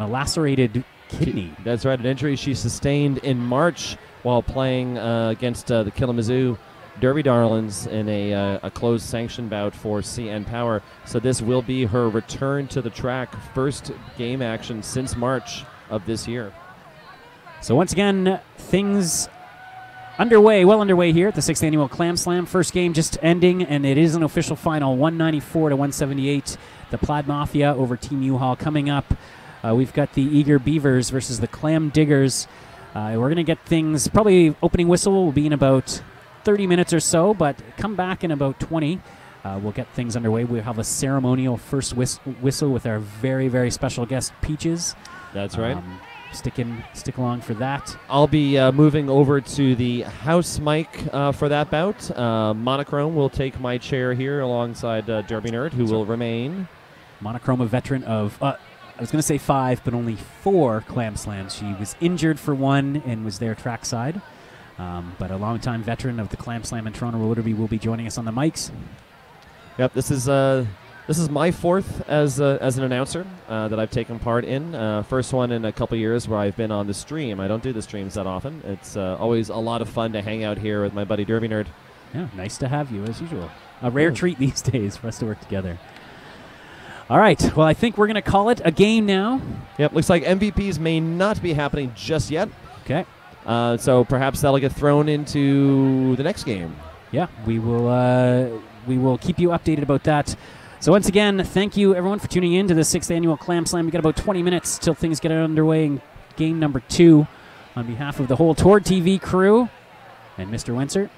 lacerated kidney. That's right, an injury she sustained in March while playing against the Kalamazoo Derby Darlings in a closed sanction bout for CN Power. So this will be her return to the track, first game action since March of this year. So once again, things underway, well underway here at the 6th Annual Clam Slam. First game just ending, and it is an official final, 194 to 178. The Plaid Mafia over Team Uhaul. Coming up, we've got the Eager Beavers versus the Clam Diggers. We're going to get things, probably opening whistle will be in about 30 minutes or so, but come back in about 20. We'll get things underway. We'll have a ceremonial first whistle with our very, very special guest, Peaches. That's right. Stick along for that. I'll be moving over to the house mic for that bout. Monochrome will take my chair here alongside Derby Nerd, who will remain. Monochrome, a veteran of, I was going to say 5, but only 4 Clam Slams. She was injured for 1 and was there trackside. But a longtime veteran of the Clam Slam and Toronto Roller Derby will be joining us on the mics. Yep, this is my 4th as an announcer that I've taken part in. First one in a couple years where I've been on the stream. I don't do the streams that often. It's always a lot of fun to hang out here with my buddy Derby Nerd. Yeah, nice to have you as usual. A rare treat these days for us to work together. All right, well, I think we're going to call it a game now. Yep, looks like MVPs may not be happening just yet. Okay. So perhaps that'll get thrown into the next game. Yeah, we will keep you updated about that. So once again, thank you everyone for tuning in to the 6th Annual Clam Slam. We've got about 20 minutes till things get underway in game number 2. On behalf of the whole ToRD TV crew and Mr. Wenser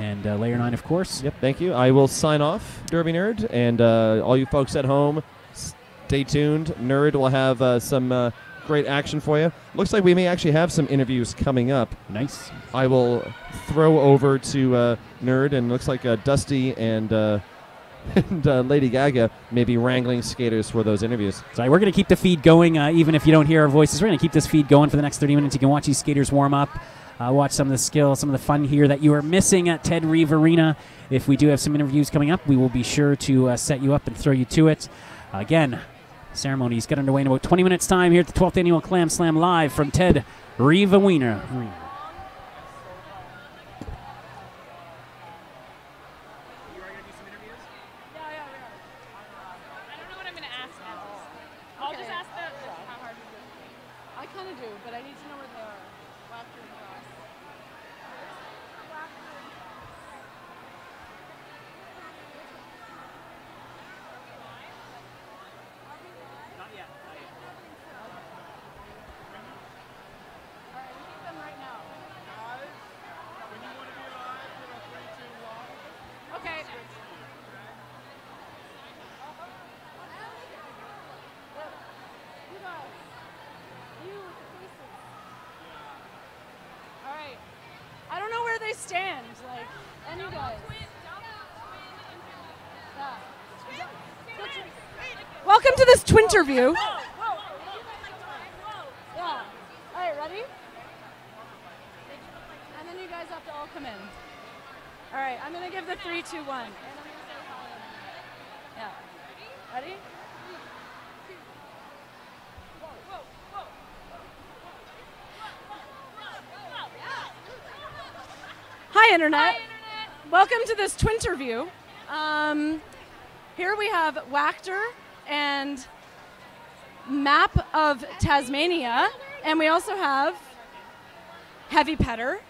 and Layer 9, of course. Yep, thank you. I will sign off, Derby Nerd, and all you folks at home, stay tuned. Nerd will have some great action for you. Looks like we may actually have some interviews coming up. Nice. I will throw over to Nerd, and looks like Dusty and Lady Gaga may be wrangling skaters for those interviews. So we're going to keep the feed going, even if you don't hear our voices. We're going to keep this feed going for the next 30 minutes. You can watch these skaters warm up, watch some of the skill, some of the fun here that you are missing at Ted Reeve Arena. If we do have some interviews coming up, we will be sure to set you up and throw you to it. Again, ceremonies get underway in about 20 minutes time here at the 12th Annual Clam Slam live from Ted Reeve Arena. Stand like any guys. Welcome to this twinterview. Yeah. All right, ready? And then you guys have to all come in. All right, I'm gonna give the 3, 2, 1. Yeah. Ready? Hi, Internet. Hi, Internet. Welcome to this twinterview. Here we have Wachter and Map of Tasmania, and we also have Heavy Petter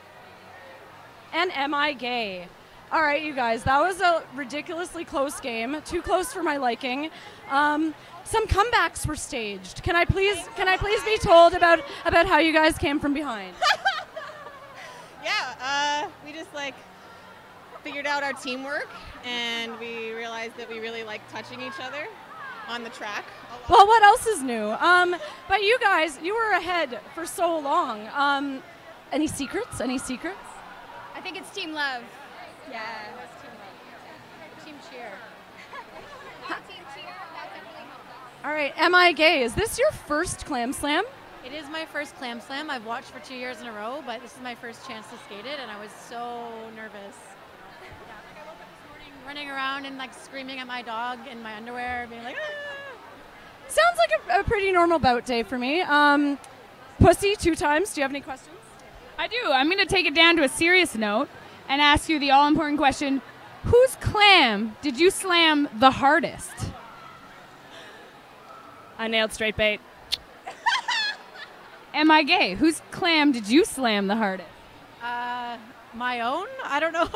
and M.I. Gay. All right, you guys, that was a ridiculously close game, too close for my liking. Some comebacks were staged. Can I please be told about how you guys came from behind? Yeah, we just figured out our teamwork, and we realized that we really like touching each other on the track. Well, what else is new? But you guys, you were ahead for so long. Any secrets? Any secrets? I think it's team love. Yeah, it's team love. Team cheer. Team cheer, that definitely helped us. All right, M.I. Gay, is this your first Clam Slam? It is my first Clam Slam. I've watched for 2 years in a row, but this is my first chance to skate it, and I was so nervous. Yeah, I woke up this morning running around and screaming at my dog in my underwear, being like, ah! Sounds like a pretty normal bout day for me. Pussy, 2 times. Do you have any questions? I do. I'm going to take it down to a serious note. and ask you the all-important question: whose clam did you slam the hardest? I nailed straight bait. Am I gay? Whose clam did you slam the hardest? My own? I don't know.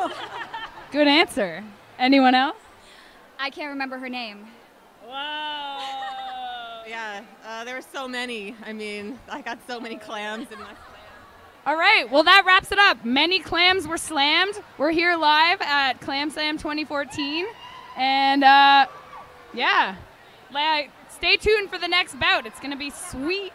Good answer. Anyone else? I can't remember her name. Whoa. Yeah, there were so many. I mean, I got so many clams in my slam. All right, well, that wraps it up. Many clams were slammed. We're here live at Clam Slam 2014. And, yeah, stay tuned for the next bout. It's going to be sweet.